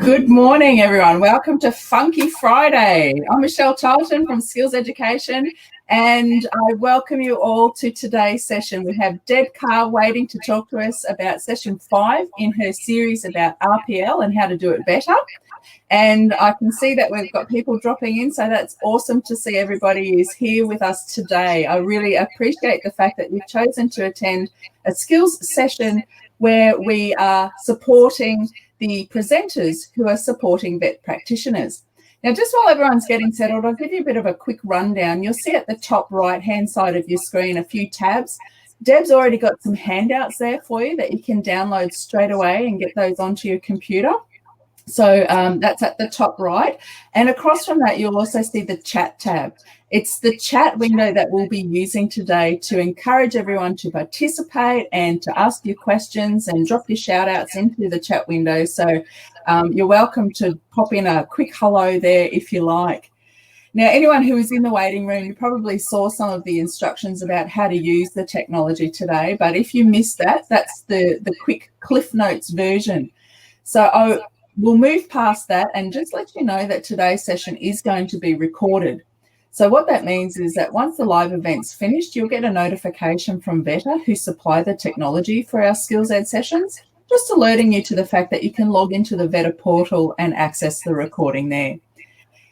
Good morning, everyone. Welcome to Funky Friday. I'm Michelle Charlton from Skills Education, and I welcome you all to today's session. We have Deb Carr waiting to talk to us about session 5 in her series about RPL and how to do it better. And I can see that we've got people dropping in, so that's awesome to see everybody is here with us today. I really appreciate the fact that you've chosen to attend a skills session where we are supporting the presenters who are supporting vet practitioners. Now, just while everyone's getting settled, I'll give you a bit of a quick rundown. You'll see at the top right-hand side of your screen a few tabs. Deb's already got some handouts there for you that you can download straight away and get those onto your computer. So that's at the top right. And across from that, you'll also see the chat tab. It's the chat window that we'll be using today to encourage everyone to participate and to ask you questions and drop your shout outs into the chat window. So you're welcome to pop in a quick hello there if you like. Now, anyone who is in the waiting room, you probably saw some of the instructions about how to use the technology today. But if you missed that, that's the quick Cliff Notes version. So we'll move past that and just let you know that today's session is going to be recorded. So what that means is that once the live event's finished, you'll get a notification from VETA, who supply the technology for our Skills Ed sessions, just alerting you to the fact that you can log into the VETA portal and access the recording there.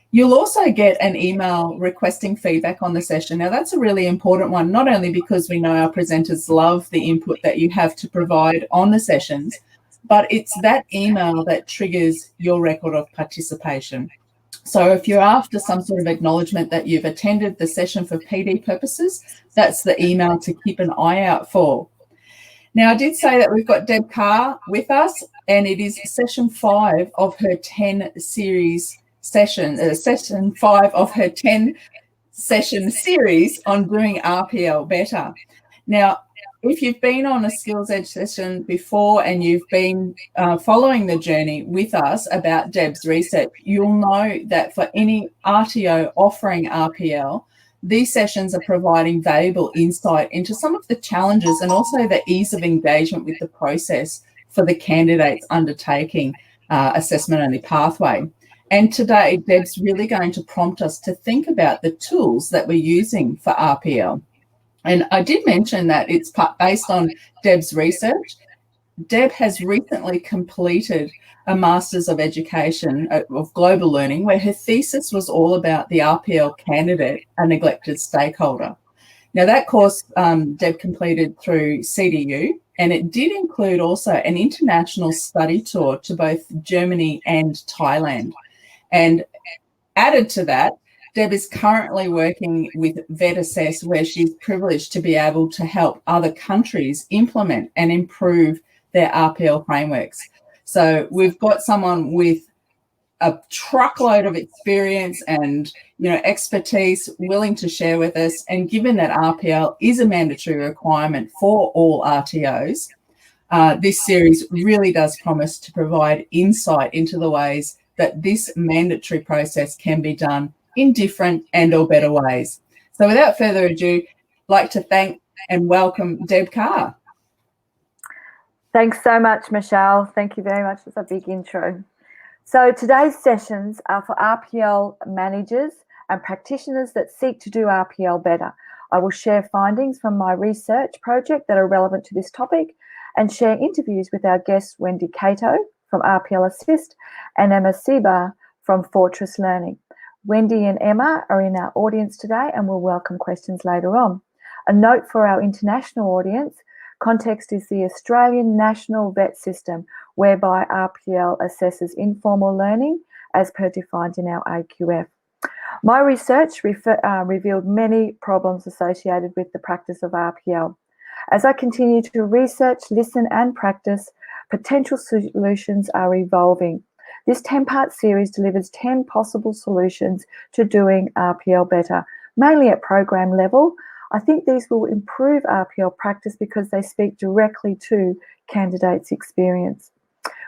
You'll also get an email requesting feedback on the session. Now, that's a really important one, not only because we know our presenters love the input that you have to provide on the sessions, but it's that email that triggers your record of participation. So if you're after some sort of acknowledgement that you've attended the session for PD purposes, that's the email to keep an eye out for. Now, I did say that we've got Deb Carr with us, and it is session 5 of her 10 series session, session 5 of her 10 session series on doing RPL better. Now, if you've been on a Skills Edge session before and you've been following the journey with us about Deb's research, you'll know that for any RTO offering RPL, these sessions are providing valuable insight into some of the challenges and also the ease of engagement with the process for the candidates undertaking assessment-only pathway. And today, Deb's really going to prompt us to think about the tools that we're using for RPL. And I did mention that it's based on Deb's research. Deb has recently completed a Masters of Education of Global Learning, where her thesis was all about the RPL candidate, a neglected stakeholder. Now, that course Deb completed through CDU, and it did include also an international study tour to both Germany and Thailand. And added to that, Deb is currently working with Vet Assess, where she's privileged to be able to help other countries implement and improve their RPL frameworks. So we've got someone with a truckload of experience and expertise willing to share with us. And given that RPL is a mandatory requirement for all RTOs, this series really does promise to provide insight into the ways that this mandatory process can be done in different and or better ways. So without further ado, I'd like to thank and welcome Deb Carr. Thanks so much, Michelle. Thank you very much. It's a big intro. So today's sessions are for RPL managers and practitioners that seek to do RPL better. I will share findings from my research project that are relevant to this topic and share interviews with our guests Wendy Cato from RPL Assist and Emma Seba from Fortress Learning. Wendy and Emma are in our audience today and will welcome questions later on. A note for our international audience, context is the Australian National Vet System, whereby RPL assesses informal learning as per defined in our AQF. My research revealed many problems associated with the practice of RPL. As I continue to research, listen and practice, potential solutions are evolving. This 10-part series delivers 10 possible solutions to doing RPL better, mainly at program level. I think these will improve RPL practice because they speak directly to candidates' experience.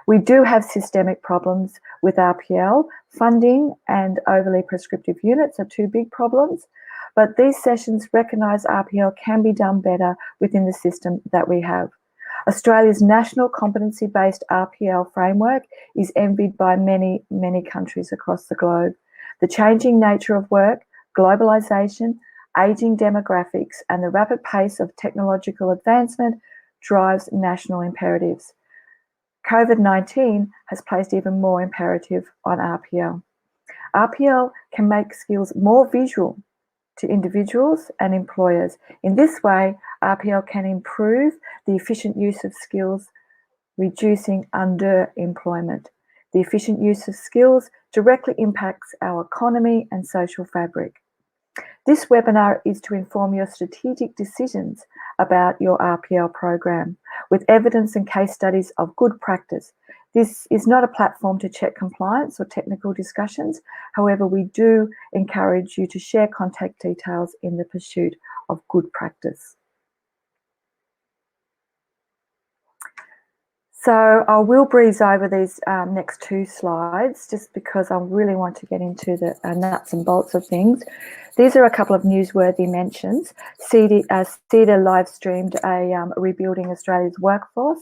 We do have systemic problems with RPL. Funding and overly prescriptive units are two big problems, but these sessions recognise RPL can be done better within the system that we have. Australia's national competency-based RPL framework is envied by many, many countries across the globe. The changing nature of work, globalisation, ageing demographics, and the rapid pace of technological advancement drives national imperatives. COVID-19 has placed even more imperative on RPL. RPL can make skills more visual to individuals and employers. In this way, RPL can improve the efficient use of skills, reducing underemployment. The efficient use of skills directly impacts our economy and social fabric. This webinar is to inform your strategic decisions about your RPL program with evidence and case studies of good practice. This is not a platform to check compliance or technical discussions. However, we do encourage you to share contact details in the pursuit of good practice. So I will breeze over these next two slides just because I really want to get into the nuts and bolts of things. These are a couple of newsworthy mentions. CEDA live streamed a Rebuilding Australia's Workforce.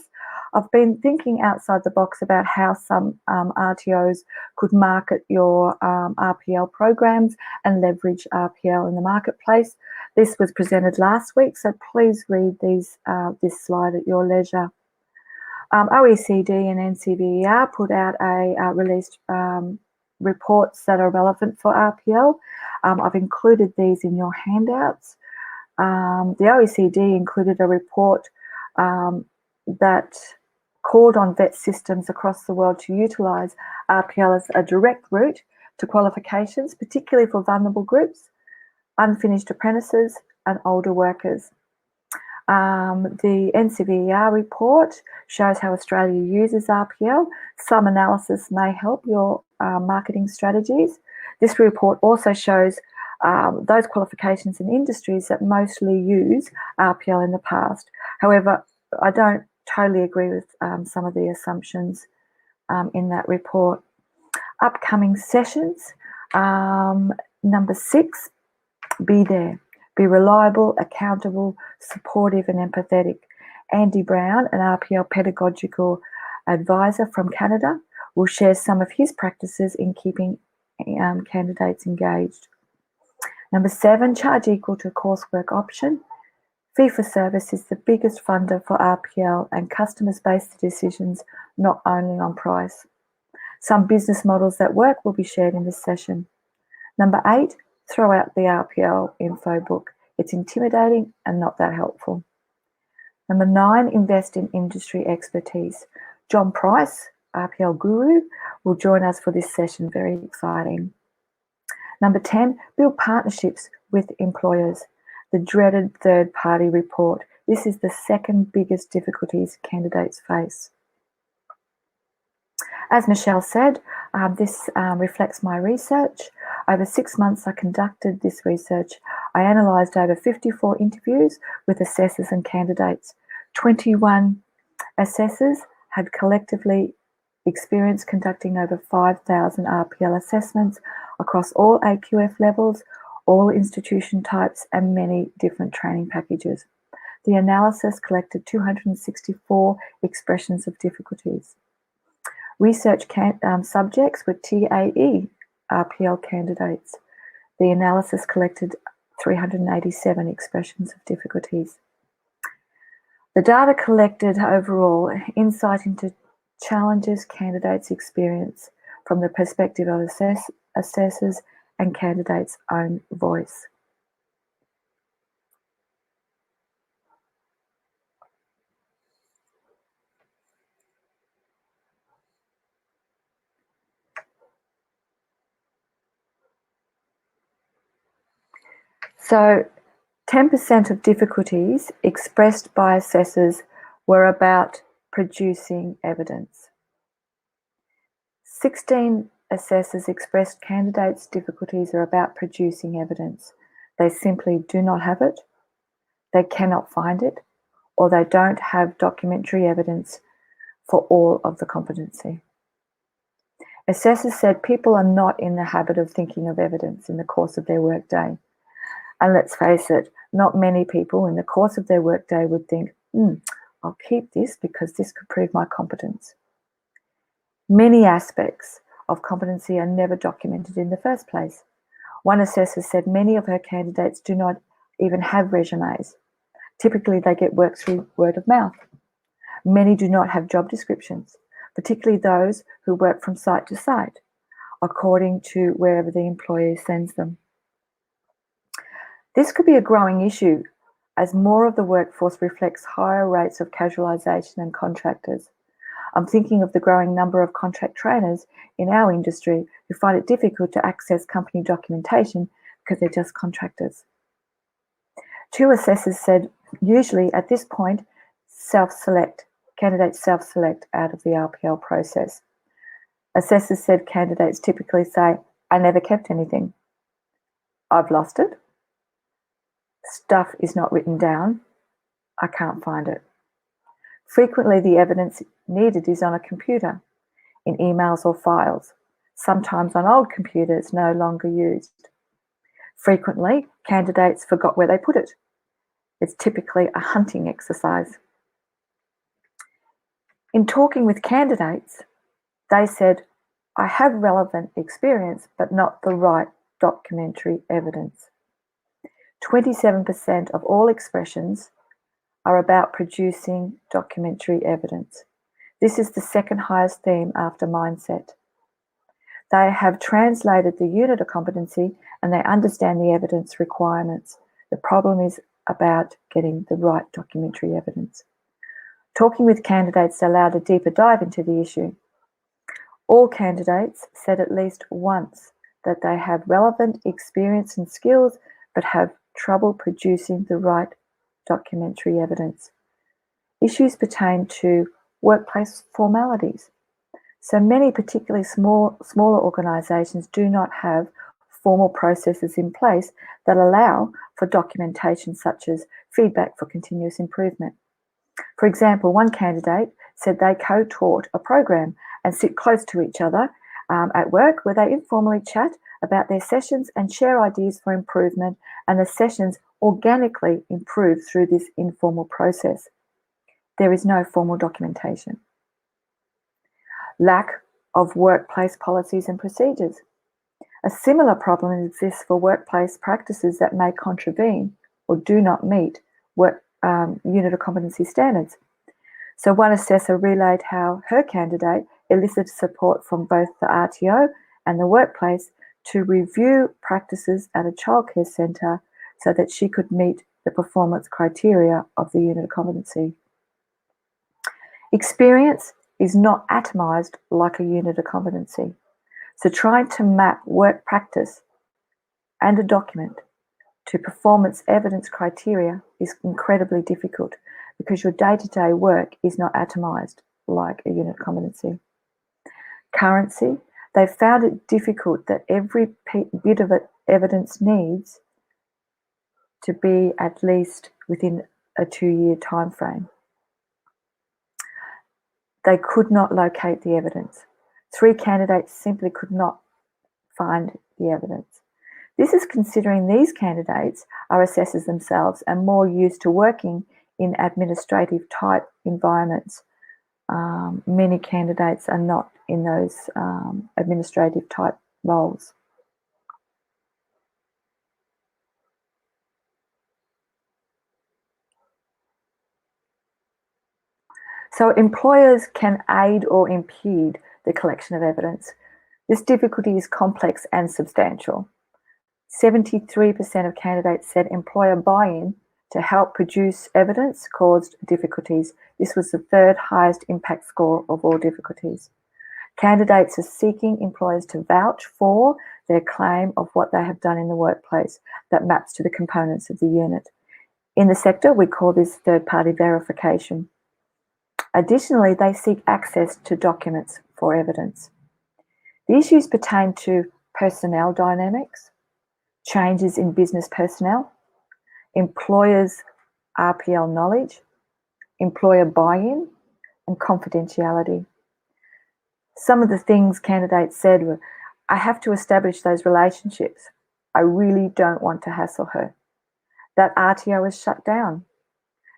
I've been thinking outside the box about how some RTOs could market your RPL programs and leverage RPL in the marketplace. This was presented last week, so please read this slide at your leisure. OECD and NCVER put out released reports that are relevant for RPL. I've included these in your handouts. The OECD included a report that called on vet systems across the world to utilise RPL as a direct route to qualifications, particularly for vulnerable groups, unfinished apprentices and older workers. The NCVER report shows how Australia uses RPL. Some analysis may help your marketing strategies. This report also shows those qualifications and industries that mostly use RPL in the past. However, I don't totally agree with some of the assumptions in that report. Upcoming sessions, number 6, be there. Be reliable, accountable, supportive and empathetic. Andy Brown, an RPL pedagogical advisor from Canada, will share some of his practices in keeping candidates engaged. Number 7, charge equal to coursework option. Fee for service is the biggest funder for RPL and customers base the decisions not only on price. Some business models that work will be shared in this session. Number 8, throw out the RPL info book. It's intimidating and not that helpful. Number 9, invest in industry expertise. John Price, RPL guru, will join us for this session. Very exciting. Number 10, build partnerships with employers. The dreaded third-party report. This is the second biggest difficulties candidates face. As Michelle said, this reflects my research. Over 6 months I conducted this research. I analysed over 54 interviews with assessors and candidates. 21 assessors had collectively experience conducting over 5,000 RPL assessments across all AQF levels, all institution types and many different training packages. The analysis collected 264 expressions of difficulties. Research subjects were TAE RPL candidates. The analysis collected 387 expressions of difficulties. The data collected overall insight into challenges candidates experience from the perspective of assessors and candidates' own voice. So 10% of difficulties expressed by assessors were about producing evidence. 16 assessors expressed candidates' difficulties are about producing evidence. They simply do not have it, they cannot find it, or they don't have documentary evidence for all of the competency. Assessors said people are not in the habit of thinking of evidence in the course of their workday. And let's face it, not many people in the course of their workday would think, I'll keep this because this could prove my competence. Many aspects of competency are never documented in the first place. One assessor said many of her candidates do not even have resumes. Typically, they get work through word of mouth. Many do not have job descriptions, particularly those who work from site to site, according to wherever the employer sends them. This could be a growing issue as more of the workforce reflects higher rates of casualisation than contractors. I'm thinking of the growing number of contract trainers in our industry who find it difficult to access company documentation because they're just contractors. Two assessors said usually at this point, candidates self-select out of the RPL process. Assessors said candidates typically say, I never kept anything. I've lost it. Stuff is not written down. I can't find it. Frequently, the evidence needed is on a computer, in emails or files, sometimes on old computers no longer used. Frequently, candidates forgot where they put it. It's typically a hunting exercise. In talking with candidates, they said, I have relevant experience, but not the right documentary evidence. 27% of all expressions are about producing documentary evidence. This is the second highest theme after mindset. They have translated the unit of competency and they understand the evidence requirements. The problem is about getting the right documentary evidence. Talking with candidates allowed a deeper dive into the issue. All candidates said at least once that they have relevant experience and skills, but have trouble producing the right documentary evidence. Issues pertain to workplace formalities. So many, particularly smaller organisations, do not have formal processes in place that allow for documentation such as feedback for continuous improvement. For example, one candidate said they co-taught a program and sit close to each other at work where they informally chat about their sessions and share ideas for improvement, and the sessions organically improve through this informal process. There is no formal documentation. Lack of workplace policies and procedures. A similar problem exists for workplace practices that may contravene or do not meet unit of competency standards. So one assessor relayed how her candidate elicited support from both the RTO and the workplace to review practices at a childcare centre so that she could meet the performance criteria of the unit of competency. Experience is not atomised like a unit of competency. So trying to map work practice and a document to performance evidence criteria is incredibly difficult because your day-to-day work is not atomised like a unit of competency. Currency, they found it difficult that every bit of evidence needs to be at least within a 2-year time frame. They could not locate the evidence. 3 candidates simply could not find the evidence. This is considering these candidates are assessors themselves and more used to working in administrative type environments. Many candidates are not in those administrative type roles. So employers can aid or impede the collection of evidence. This difficulty is complex and substantial. 73% of candidates said employer buy-in to help produce evidence caused difficulties. This was the 3rd highest impact score of all difficulties. Candidates are seeking employers to vouch for their claim of what they have done in the workplace that maps to the components of the unit. In the sector, we call this third-party verification. Additionally, they seek access to documents for evidence. The issues pertain to personnel dynamics, changes in business personnel, employers' RPL knowledge, employer buy-in, and confidentiality. Some of the things candidates said were, I have to establish those relationships. I really don't want to hassle her. That RTO is shut down.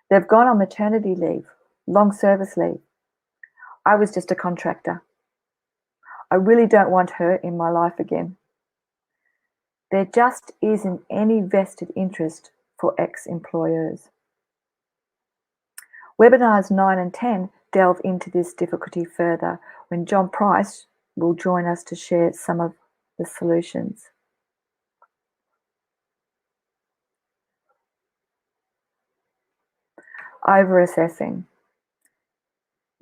They've gone on maternity leave. long service leave. I was just a contractor. I really don't want her in my life again. There just isn't any vested interest for ex-employers. Webinars 9 and 10 delve into this difficulty further when John Price will join us to share some of the solutions. Over-assessing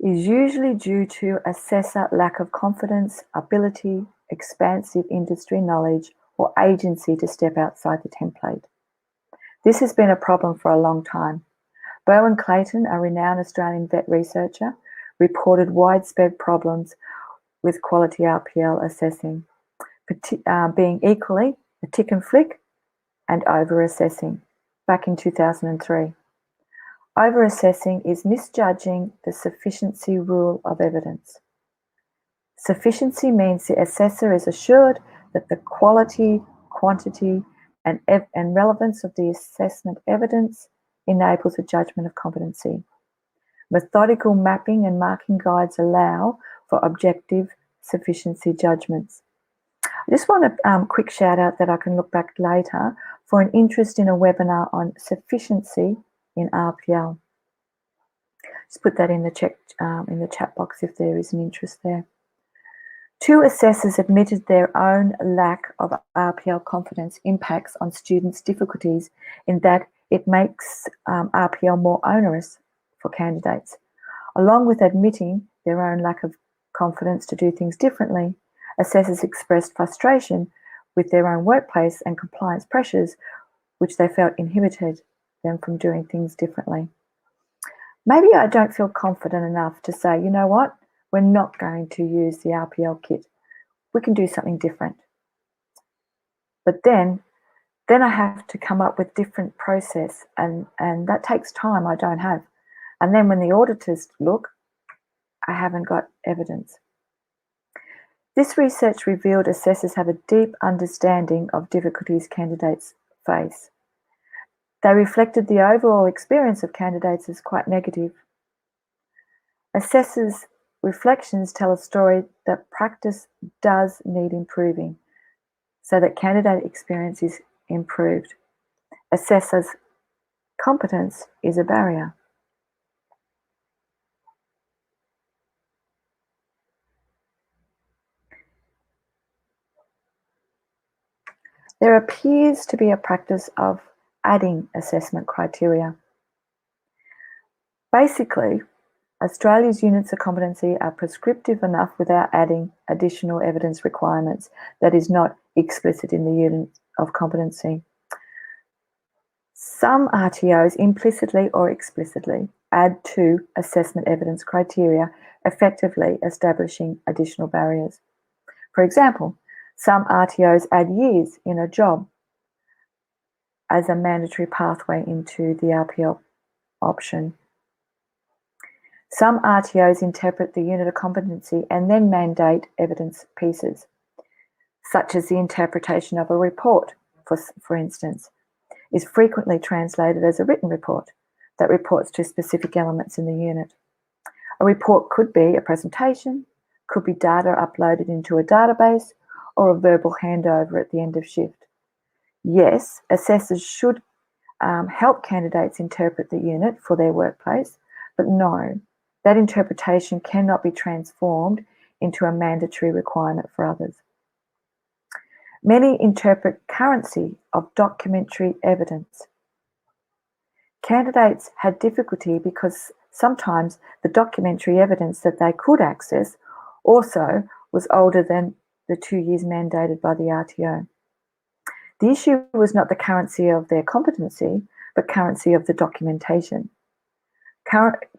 is usually due to assessor lack of confidence, ability, expansive industry knowledge, or agency to step outside the template. This has been a problem for a long time. Bowen Clayton, a renowned Australian vet researcher, reported widespread problems with quality RPL assessing, being equally a tick and flick and over-assessing back in 2003. Over-assessing is misjudging the sufficiency rule of evidence. Sufficiency means the assessor is assured that the quality, quantity, and relevance of the assessment evidence enables a judgment of competency. Methodical mapping and marking guides allow for objective sufficiency judgments. I just want a quick shout out that I can look back later for an interest in a webinar on sufficiency in RPL. Just put that in the chat box if there is an interest there. 2 assessors admitted their own lack of RPL confidence impacts on students' difficulties in that it makes RPL more onerous for candidates. Along with admitting their own lack of confidence to do things differently, assessors expressed frustration with their own workplace and compliance pressures, which they felt inhibited them from doing things differently. Maybe I don't feel confident enough to say, you know what, we're not going to use the RPL kit. We can do something different. But then I have to come up with different process and that takes time I don't have. And then when the auditors look, I haven't got evidence. This research revealed assessors have a deep understanding of difficulties candidates face. They reflected the overall experience of candidates as quite negative. Assessors' reflections tell a story that practice does need improving so that candidate experience is improved. Assessors' competence is a barrier. There appears to be a practice of adding assessment criteria. Basically, Australia's units of competency are prescriptive enough without adding additional evidence requirements that is not explicit in the unit of competency. Some RTOs implicitly or explicitly add to assessment evidence criteria, effectively establishing additional barriers. For example, some RTOs add years in a job as a mandatory pathway into the RPL option. Some RTOs interpret the unit of competency and then mandate evidence pieces, such as the interpretation of a report, for instance, is frequently translated as a written report that reports to specific elements in the unit. A report could be a presentation, could be data uploaded into a database, or a verbal handover at the end of shift. Yes, assessors should help candidates interpret the unit for their workplace, but no, that interpretation cannot be transformed into a mandatory requirement for others. Many interpret currency of documentary evidence. Candidates had difficulty because sometimes the documentary evidence that they could access also was older than the 2 years mandated by the RTO. The issue was not the currency of their competency, but currency of the documentation.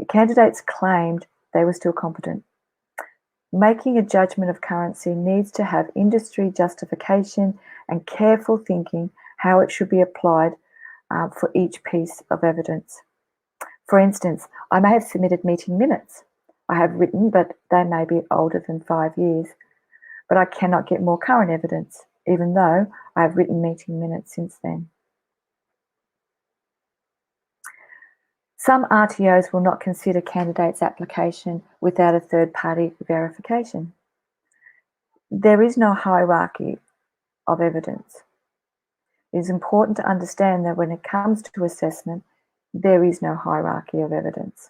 Candidates claimed they were still competent. Making a judgment of currency needs to have industry justification and careful thinking how it should be applied for each piece of evidence. For instance, I may have submitted meeting minutes. I have written, but they may be older than 5 years. But I cannot get more current evidence, even though I have written meeting minutes since then. Some RTOs will not consider candidates' application without a third-party verification. There is no hierarchy of evidence. It is important to understand that when it comes to assessment, there is no hierarchy of evidence.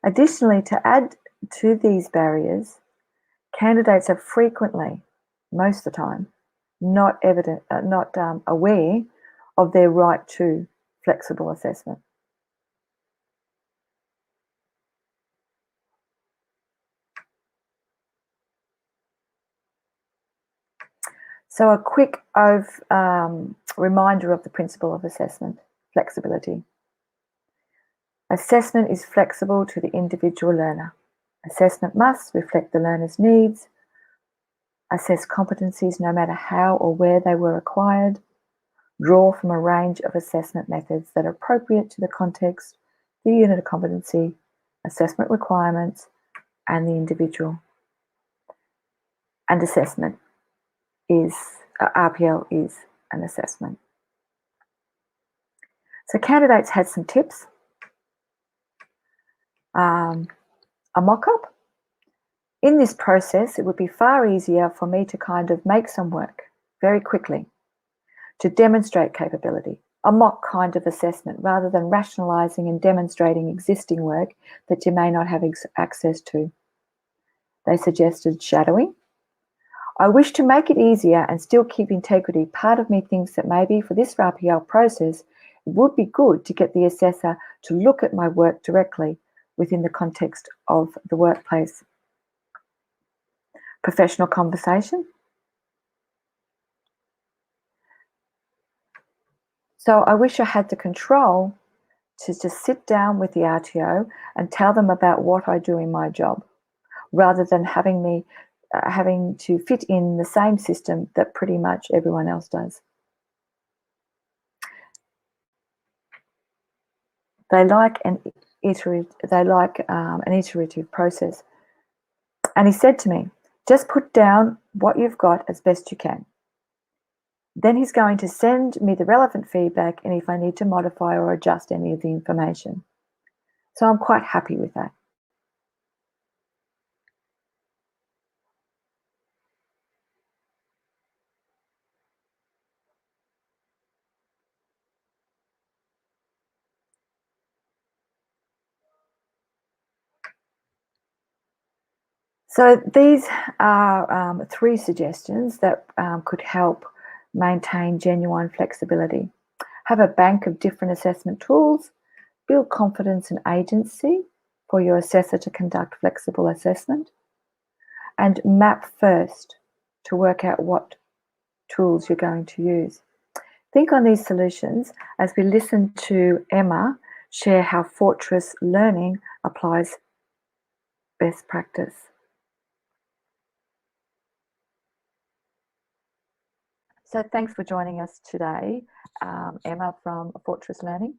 Additionally, to add to these barriers, candidates are frequently, most of the time, not aware of their right to flexible assessment. So a quick reminder of the principle of assessment, flexibility. Assessment is flexible to the individual learner. Assessment must reflect the learner's needs, assess competencies no matter how or where they were acquired, draw from a range of assessment methods that are appropriate to the context, the unit of competency, assessment requirements, and the individual. And assessment is, RPL is an assessment. So candidates had some tips. A mock-up. In this process, it would be far easier for me to kind of make some work very quickly to demonstrate capability, a mock kind of assessment, rather than rationalising and demonstrating existing work that you may not have access to. They suggested shadowing. I wish to make it easier and still keep integrity. Part of me thinks that maybe for this RPL process, it would be good to get the assessor to look at my work directly within the context of the workplace. Professional conversation. So I wish I had the control to just sit down with the RTO and tell them about what I do in my job, rather than having to fit in the same system that pretty much everyone else does. They like an iterative process. And he said to me, just put down what you've got as best you can. Then he's going to send me the relevant feedback and if I need to modify or adjust any of the information. So I'm quite happy with that. So these are 3 suggestions that could help maintain genuine flexibility. Have a bank of different assessment tools, build confidence and agency for your assessor to conduct flexible assessment, and map first to work out what tools you're going to use. Think on these solutions as we listen to Emma share how Fortress Learning applies best practice. So thanks for joining us today, Emma from Fortress Learning.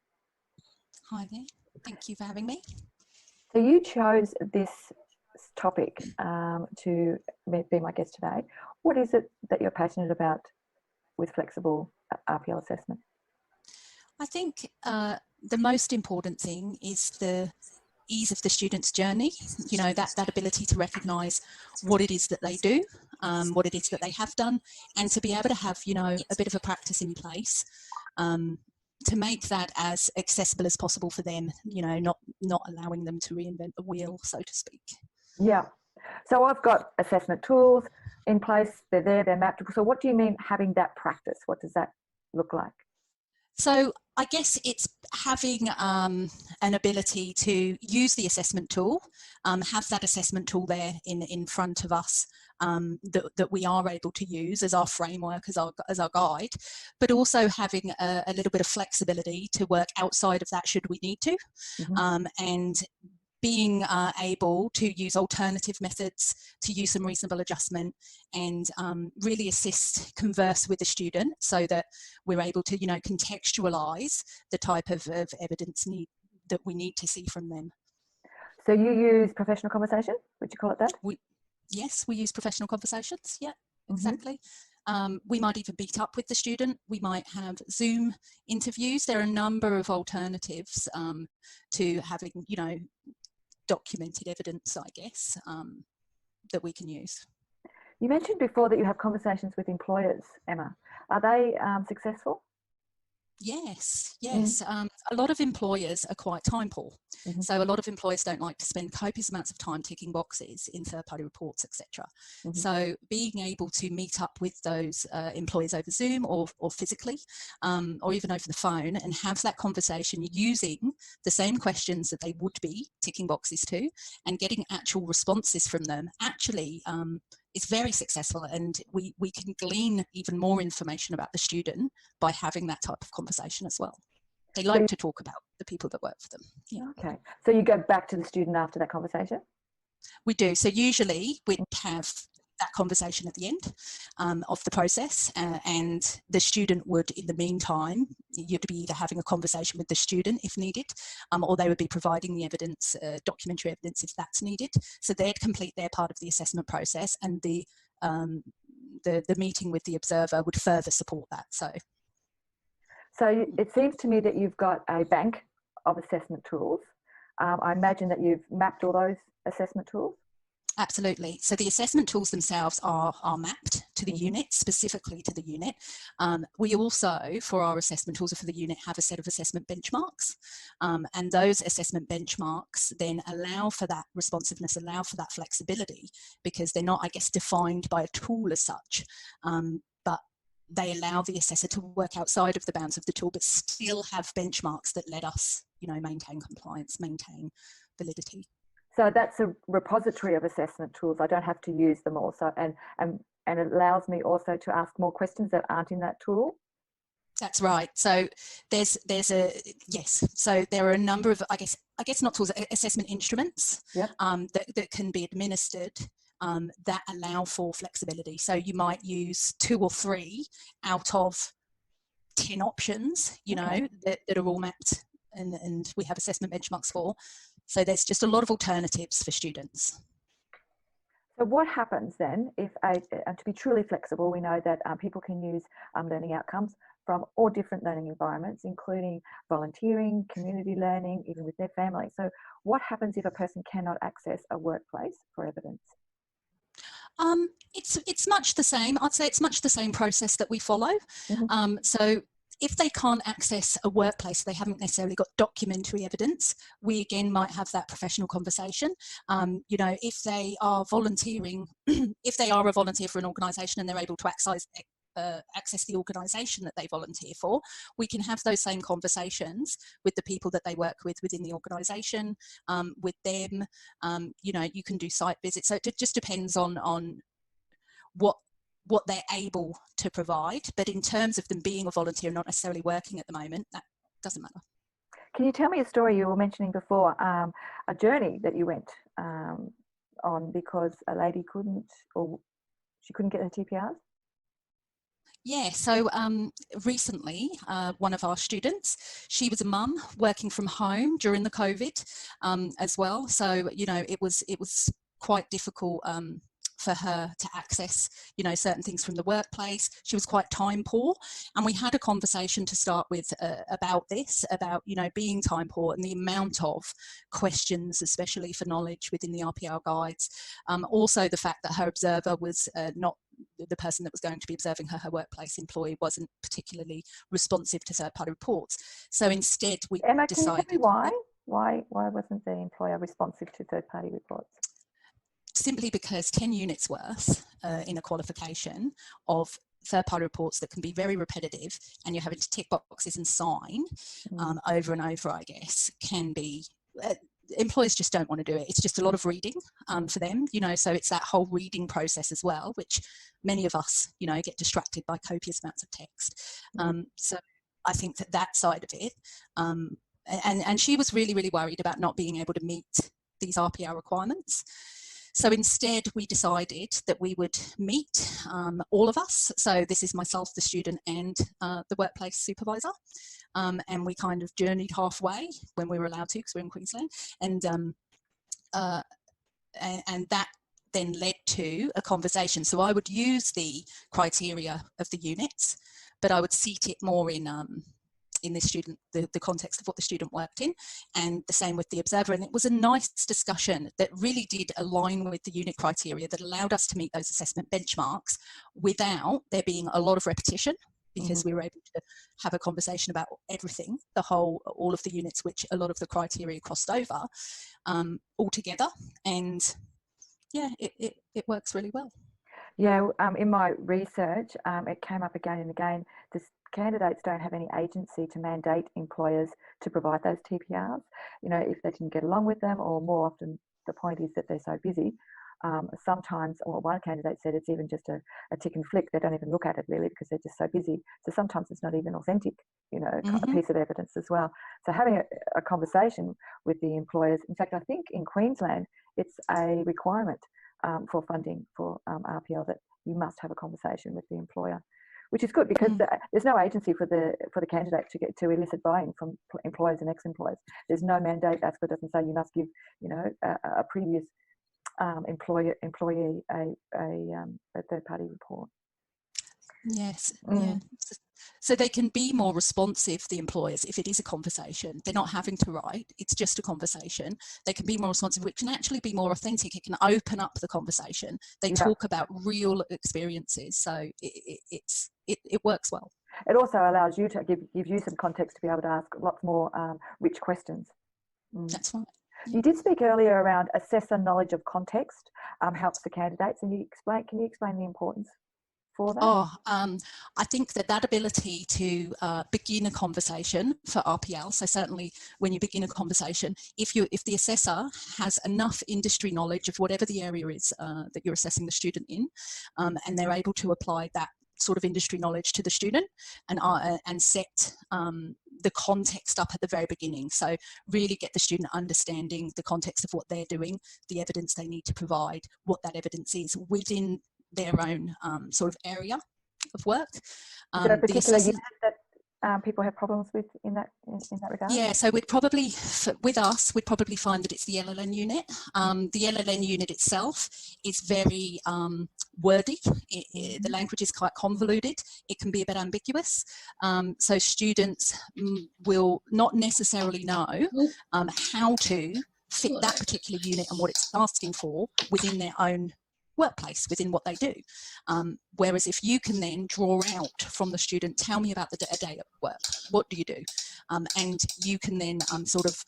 Hi there, thank you for having me. So you chose this topic to be my guest today. What is it that you're passionate about with flexible RPL assessment? I think the most important thing is the ease of the student's journey, you know, that ability to recognise what it is that they do, what it is that they have done, and to be able to have, you know, a bit of a practice in place to make that as accessible as possible for them, you know, not allowing them to reinvent the wheel, so to speak. Yeah. So I've got assessment tools in place, they're there, they're mapped. So what do you mean having that practice? What does that look like? So I guess it's having an ability to use the assessment tool, have that assessment tool there in front of us that we are able to use as our framework, as our guide, but also having a little bit of flexibility to work outside of that should we need to, and being able to use alternative methods, to use some reasonable adjustment, and really converse with the student so that we're able to, you know, contextualise the type of evidence that we need to see from them. So you use professional conversation? Would you call it that? Yes, we use professional conversations. Yeah, exactly. We might even meet up with the student. We might have Zoom interviews. There are a number of alternatives to having, you know, documented evidence, I guess, that we can use. You mentioned before that you have conversations with employers, Emma. Are they successful? Yes, yes. A lot of employers are quite time poor. So a lot of employers don't like to spend copious amounts of time ticking boxes in third-party reports, etc. So being able to meet up with those employers over Zoom or physically, or even over the phone, and have that conversation using the same questions that they would be ticking boxes to, and getting actual responses from them, actually is very successful, and we can glean even more information about the student by having that type of conversation as well. They like to talk about the people that work for them. Yeah. Okay, so you go back to the student after that conversation? We do. So usually we'd have that conversation at the end of the process, and the student would, in the meantime, you'd be either having a conversation with the student if needed, or they would be providing the evidence, documentary evidence, if that's needed. So they'd complete their part of the assessment process, and the meeting with the observer would further support that. So it seems to me that you've got a bank of assessment tools. I imagine that you've mapped all those assessment tools? Absolutely. So the assessment tools themselves are mapped to the unit, specifically to the unit. We also, for our assessment tools for the unit, have a set of assessment benchmarks. And those assessment benchmarks then allow for that responsiveness, allow for that flexibility, because they're not, I guess, defined by a tool as such, but they allow the assessor to work outside of the bounds of the tool, but still have benchmarks that let us, you know, maintain compliance, maintain validity. So that's a repository of assessment tools. I don't have to use them all. So, and it allows me also to ask more questions that aren't in that tool. That's right. So there's a, yes. So there are a number of, I guess not tools, assessment instruments that can be administered that allow for flexibility. So you might use 2 or 3 out of 10 options, you know, that are all mapped, and we have assessment benchmarks for. So there's just a lot of alternatives for students. So what happens then if, to be truly flexible, we know that people can use learning outcomes from all different learning environments, including volunteering, community learning, even with their family. So what happens if a person cannot access a workplace for evidence? It's much the same. I'd say it's much the same process that we follow. So if they can't access a workplace, they haven't necessarily got documentary evidence, we again might have that professional conversation. You know, if they are volunteering, if they are a volunteer for an organisation and they're able to access the organisation that they volunteer for, we can have those same conversations with the people that they work with within the organisation, with them. You know, you can do site visits. So it just depends on what they're able to provide. But in terms of them being a volunteer and not necessarily working at the moment, that doesn't matter. Can you tell me a story you were mentioning before, a journey that you went on because a lady couldn't get her TPRs? Yeah, so recently, one of our students, she was a mum working from home during the COVID as well. So, you know, it was quite difficult for her to access, you know, certain things from the workplace. She was quite time poor, and we had a conversation to start with about this, about, you know, being time poor and the amount of questions, especially for knowledge within the RPL guides. Also the fact that her observer was not the person that was going to be observing her workplace employee wasn't particularly responsive to third-party reports. So instead we Emma, decided... Can you tell me why wasn't the employer responsive to third-party reports? Simply because 10 units worth in a qualification of third-party reports that can be very repetitive, and you're having to tick boxes and sign over and over, I guess, can be... employers just don't want to do it. It's just a lot of reading for them, you know, so it's that whole reading process as well, which many of us, you know, get distracted by copious amounts of text. So I think that side of it, and she was really, really worried about not being able to meet these RPL requirements. So instead we decided that we would meet, all of us. So this is myself, the student, and the workplace supervisor. And we kind of journeyed halfway when we were allowed to, because we're in Queensland. And that then led to a conversation. So I would use the criteria of the units, but I would seat it more in the student, the context of what the student worked in, and the same with the observer. And it was a nice discussion that really did align with the unit criteria that allowed us to meet those assessment benchmarks without there being a lot of repetition, because we were able to have a conversation about everything, all of the units, which a lot of the criteria crossed over all together. And yeah, it works really well. Yeah, in my research, it came up again and again. The candidates don't have any agency to mandate employers to provide those TPRs. You know, if they didn't get along with them, or more often the point is that they're so busy. Sometimes, or one candidate said it's even just a tick and flick. They don't even look at it really because they're just so busy. So sometimes it's not even authentic, you know, a piece of evidence as well. So having a conversation with the employers, in fact, I think in Queensland, it's a requirement for funding for RPL that you must have a conversation with the employer, which is good because there's no agency for the candidate to get to elicit buy-in from employers and ex-employers. There's no mandate. ASPA doesn't say you must give, you know, a previous employee a third-party report. Yes, yeah. So they can be more responsive, the employers, if it is a conversation. They're not having to write, it's just a conversation. They can be more responsive, which can actually be more authentic. It can open up the conversation. They talk about real experiences, so it works well. It also allows you to give you some context to be able to ask lots more rich questions. That's right. You did speak earlier around assessor knowledge of context helps the candidates, and can you explain the importance for that? I think that ability to begin a conversation for RPL, so certainly when you begin a conversation, if the assessor has enough industry knowledge of whatever the area is that you're assessing the student in, and they're able to apply that sort of industry knowledge to the student and set the context up at the very beginning. So really get the student understanding the context of what they're doing, the evidence they need to provide, what that evidence is within their own sort of area of work. Is there a particular unit that people have problems with in that regard? Yeah, so we'd probably find that it's the LLN unit. The LLN unit itself is very wordy. The language is quite convoluted. It can be a bit ambiguous. So students will not necessarily know how to fit that particular unit and what it's asking for within their own workplace, within what they do. Whereas if you can then draw out from the student, tell me about a day at work, what do you do? And you can then sort of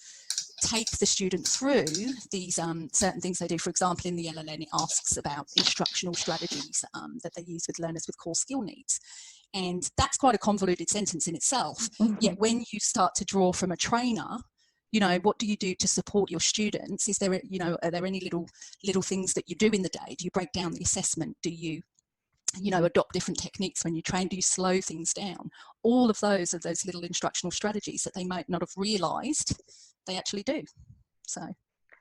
take the student through these certain things they do. For example, in the LLN, it asks about instructional strategies that they use with learners with core skill needs. And that's quite a convoluted sentence in itself. Yet when you start to draw from a trainer, you know, what do you do to support your students? Is there, you know, are there any little things that you do in the day? Do you break down the assessment? Do you adopt different techniques when you train? Do you slow things down? All of those are those little instructional strategies that they might not have realised they actually do. So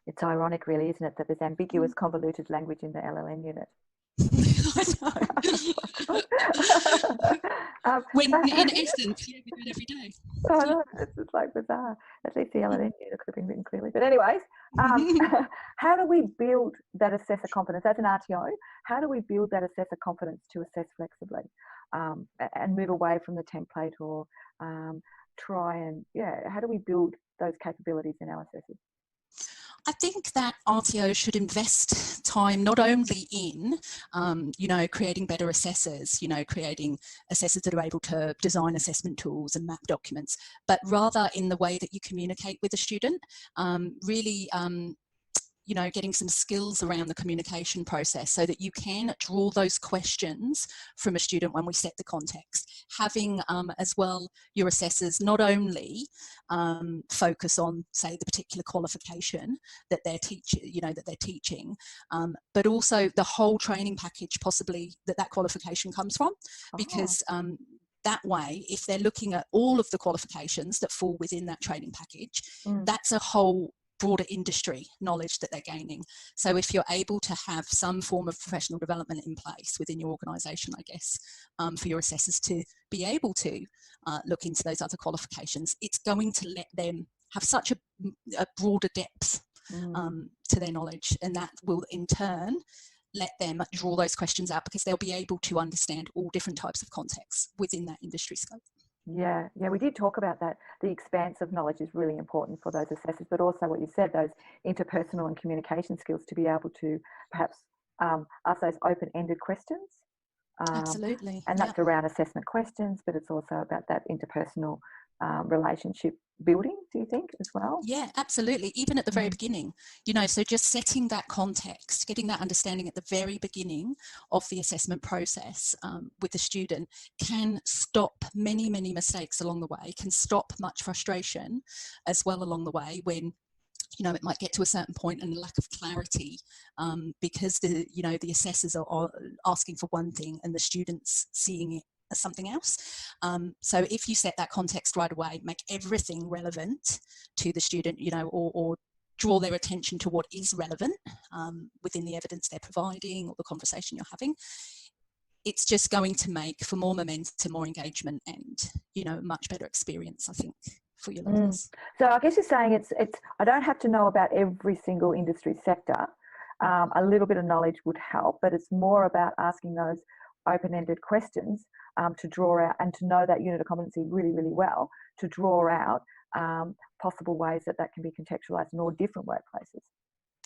it's ironic, really, isn't it, that there's ambiguous, convoluted language in the LLN unit. When in essence, we do it every day. I know, it's like bizarre. At least the LLN unit could have been written clearly. But anyways, how do we build that assessor confidence as an RTO? How do we build that assessor confidence to assess flexibly and move away from the template, or how do we build those capabilities in our assessors? I think that RTO should invest time not only in, creating better assessors, creating assessors that are able to design assessment tools and map documents, but rather in the way that you communicate with a student, really getting some skills around the communication process so that you can draw those questions from a student when we set the context. Having as well your assessors not only focus on, say, the particular qualification that they're teaching, but also the whole training package possibly that qualification comes from, because that way, if they're looking at all of the qualifications that fall within that training package, that's a whole broader industry knowledge that they're gaining. So if you're able to have some form of professional development in place within your organisation, I guess, for your assessors to be able to look into those other qualifications, it's going to let them have such a broader depth to their knowledge, and that will in turn let them draw those questions out, because they'll be able to understand all different types of contexts within that industry scope. Yeah, we did talk about that. The expanse of knowledge is really important for those assessors, but also what you said, those interpersonal and communication skills to be able to perhaps ask those open-ended questions. Absolutely. And that's around assessment questions, but it's also about that interpersonal relationship building, do you think, as well? Yeah, absolutely. Even at the very beginning, so just setting that context, getting that understanding at the very beginning of the assessment process with the student can stop many, many mistakes along the way, can stop much frustration as well along the way when it might get to a certain point and a lack of clarity because the assessors are asking for one thing and the students seeing it as something else. So if you set that context right away, make everything relevant to the student, or draw their attention to what is relevant within the evidence they're providing or the conversation you're having, it's just going to make for more momentum, more engagement, and much better experience, I think, for your learners. So I guess you're saying it's I don't have to know about every single industry sector. A little bit of knowledge would help, but it's more about asking those open-ended questions to draw out and to know that unit of competency really, really well, to draw out possible ways that can be contextualised in all different workplaces.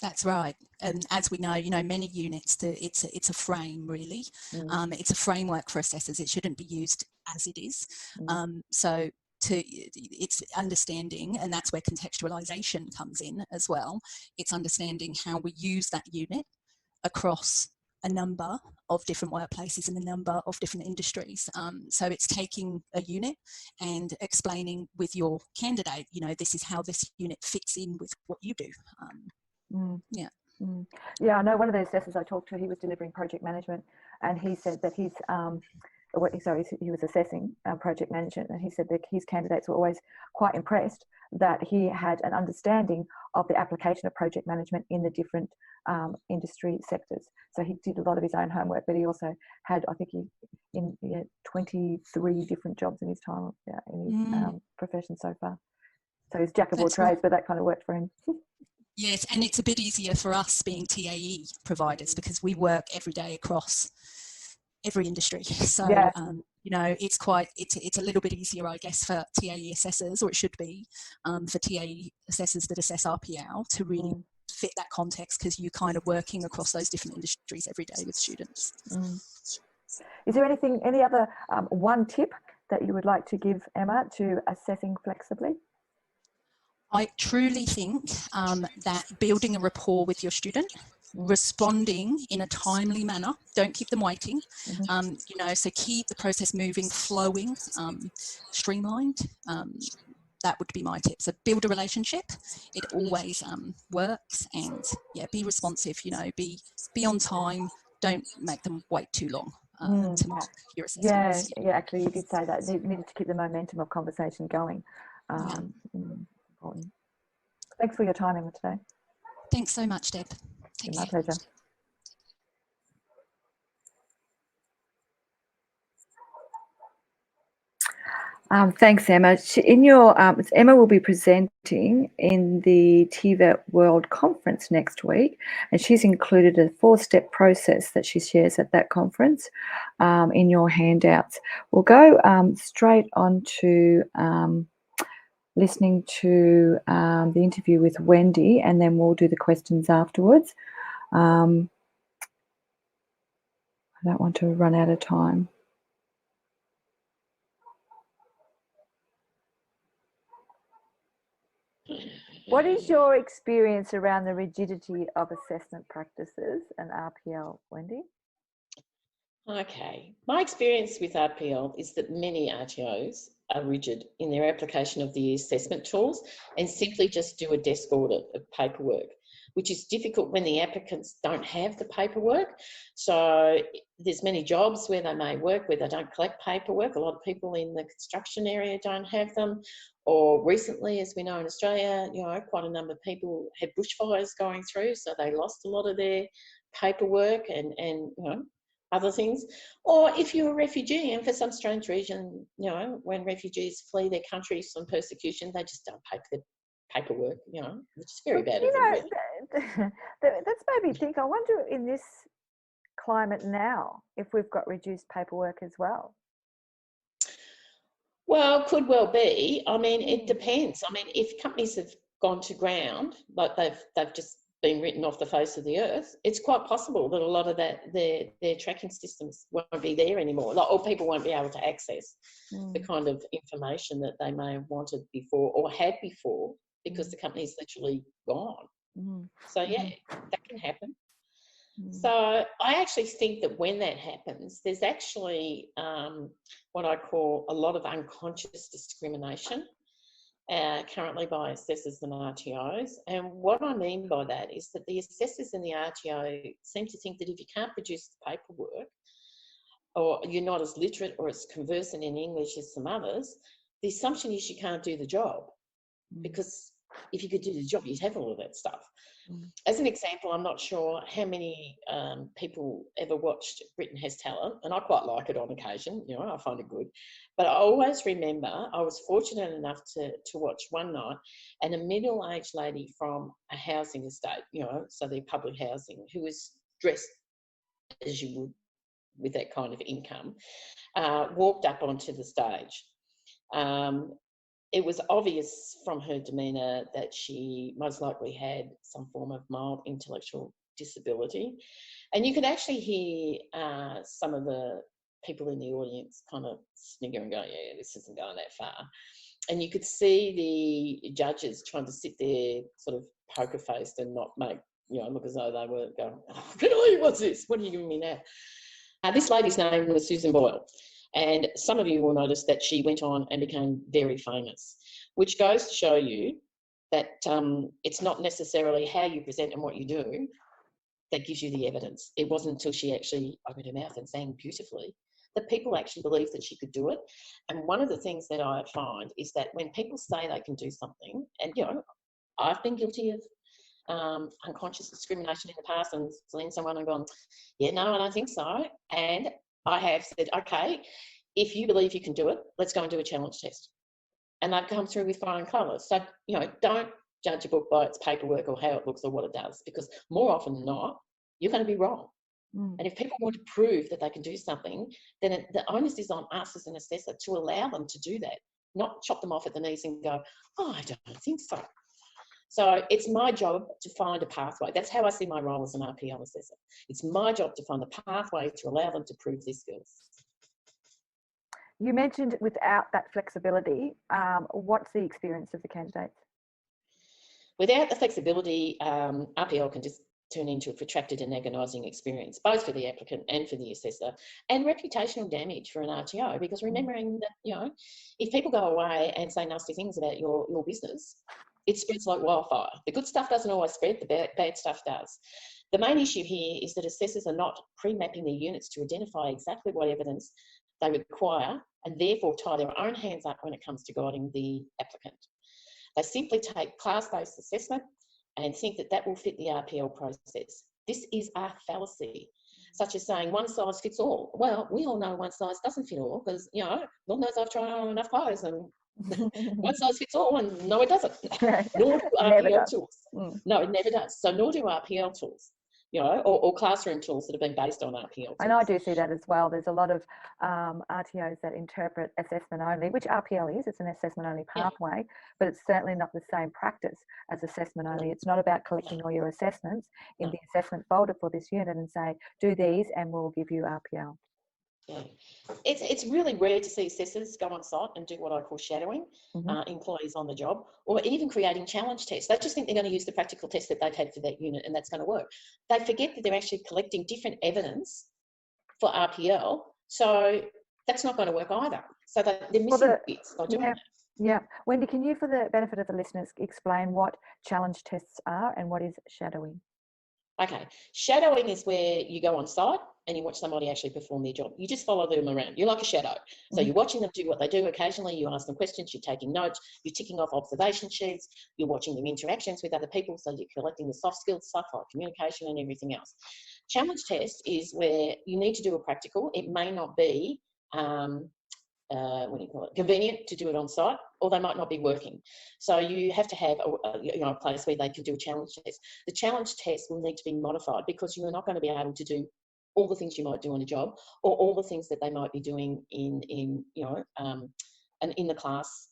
That's right. And as we know, many units, it's a frame, really. It's a framework for assessors. It shouldn't be used as it is. So it's understanding, and that's where contextualisation comes in as well. It's understanding how we use that unit across a number of different workplaces and a number of different industries. So it's taking a unit and explaining with your candidate, this is how this unit fits in with what you do. Yeah, I know one of the assessors I talked to, he was delivering project management, and he said that he was assessing project management, and he said that his candidates were always quite impressed that he had an understanding of the application of project management in the different industry sectors. So he did a lot of his own homework, but he also had, I think, 23 different jobs in his time, in his profession so far. So he's jack of all trades, but that kind of worked for him. Yes, and it's a bit easier for us being TAE providers because we work every day across every industry. So, it's a little bit easier, I guess, for TAE assessors, or it should be, for TAE assessors that assess RPL to really fit that context, because you're kind of working across those different industries every day with students. Is there any other one tip that you would like to give, Emma, to assessing flexibly? I truly think that building a rapport with your student, responding in a timely manner, don't keep them waiting, so keep the process moving, flowing, streamlined. That would be my tip. So build a relationship. It always works, and be responsive, be on time. Don't make them wait too long to mark your assessments. Yeah, actually you did say that. You needed to keep the momentum of conversation going. Important. Thanks for your time, Emma, today. Thanks so much, Deb. My pleasure. Thanks, Emma. Emma will be presenting in the TVET World Conference next week, and she's included a 4-step process that she shares at that conference in your handouts. We'll go straight on to listening to the interview with Wendy, and then we'll do the questions afterwards. I don't want to run out of time. What is your experience around the rigidity of assessment practices and RPL, Wendy? Okay, my experience with RPL is that many RTOs are rigid in their application of the assessment tools and simply just do a desk audit of paperwork, which is difficult when the applicants don't have the paperwork. So there's many jobs where they may work where they don't collect paperwork. A lot of people in the construction area don't have them. Or recently, as we know in Australia, quite a number of people had bushfires going through, so they lost a lot of their paperwork and other things. Or if you're a refugee, and for some strange reason, when refugees flee their countries from persecution, they just don't pay for their paperwork, which is very bad. That's made me think, I wonder in this climate now if we've got reduced paperwork as well? Well, could well be. I mean, it depends. I mean, if companies have gone to ground, like they've just been written off the face of the earth, it's quite possible that a lot of that their tracking systems won't be there anymore, like, or people won't be able to access the kind of information that they may have wanted before or had before because the company's literally gone. So yeah, that can happen. So I actually think that when that happens, there's actually what I call a lot of unconscious discrimination currently by assessors and RTOs. And what I mean by that is that the assessors and the RTO seem to think that if you can't produce the paperwork, or you're not as literate or as conversant in English as some others, the assumption is you can't do the job. Because if you could do the job, you'd have all of that stuff. As an example, I'm not sure how many people ever watched Britain Has Talent, and I quite like it on occasion, you know, I find it good. But I always remember I was fortunate enough to watch one night, and a middle-aged lady from a housing estate, you know, so the public housing, who was dressed as you would with that kind of income, walked up onto the stage. It was obvious from her demeanour that she most likely had some form of mild intellectual disability. And you could actually hear some of the people in the audience kind of snigger and go, yeah, this isn't going that far. And you could see the judges trying to sit there sort of poker-faced and not make, you know, look as though they were going, oh, really, what's this? What are you giving me now? This lady's name was Susan Boyle. And some of you will notice that she went on and became very famous, which goes to show you that it's not necessarily how you present and what you do that gives you the evidence. It wasn't until she actually opened her mouth and sang beautifully that people actually believed that she could do it. And one of the things that I find is that when people say they can do something, and, you know, I've been guilty of unconscious discrimination in the past and seen someone and gone, yeah, no, I don't think so. And I have said, okay, if you believe you can do it, let's go and do a challenge test. And they've come through with flying colours. So, you know, don't judge a book by its paperwork or how it looks or what it does, because more often than not, you're going to be wrong. And if people want to prove that they can do something, then the onus is on us as an assessor to allow them to do that, not chop them off at the knees and go, oh, I don't think so. So it's my job to find a pathway. That's how I see my role as an RPL assessor. It's my job to find the pathway to allow them to prove their skills. You mentioned without that flexibility, what's the experience of the candidates? Without the flexibility, RPL can just turn into a protracted and agonising experience, both for the applicant and for the assessor, and reputational damage for an RTO, because remembering that, you know, if people go away and say nasty things about your business, it spreads like wildfire. The good stuff doesn't always spread, the bad stuff does. The main issue here is that assessors are not pre-mapping their units to identify exactly what evidence they require and therefore tie their own hands up when it comes to guiding the applicant. They simply take class-based assessment and think that that will fit the RPL process. This is a fallacy, such as saying one size fits all. Well, we all know one size doesn't fit all because, you know, Lord knows I've tried on enough clothes and one size fits all, and no, it doesn't. Nor do RPL tools. No, it never does. So nor do RPL tools, you know, or classroom tools that have been based on RPL tools. And I do see that as well. There's a lot of RTOs that interpret assessment only, which RPL is. It's an assessment only pathway, but it's certainly not the same practice as assessment only. It's not about collecting all your assessments in the assessment folder for this unit and say, do these and we'll give you RPL. Yeah. It's really rare to see assessors go on site and do what I call shadowing employees on the job, or even creating challenge tests. They just think they're going to use the practical test that they've had for that unit and that's going to work. They forget that they're actually collecting different evidence for RPL, so that's not going to work either. So they're missing bits by doing that. Yeah. Wendy, can you, for the benefit of the listeners, explain what challenge tests are and what is shadowing? Okay, shadowing is where you go on site and you watch somebody actually perform their job. You just follow them around. You're like a shadow. So you're watching them do what they do. Occasionally you ask them questions, you're taking notes, you're ticking off observation sheets, you're watching their interactions with other people, so you're collecting the soft skills stuff like communication and everything else. Challenge test is where you need to do a practical. It may not be convenient to do it on site, or they might not be working. So you have to have a place where they can do a challenge test. The challenge test will need to be modified because you're not going to be able to do all the things you might do on a job, or all the things that they might be doing in and in the class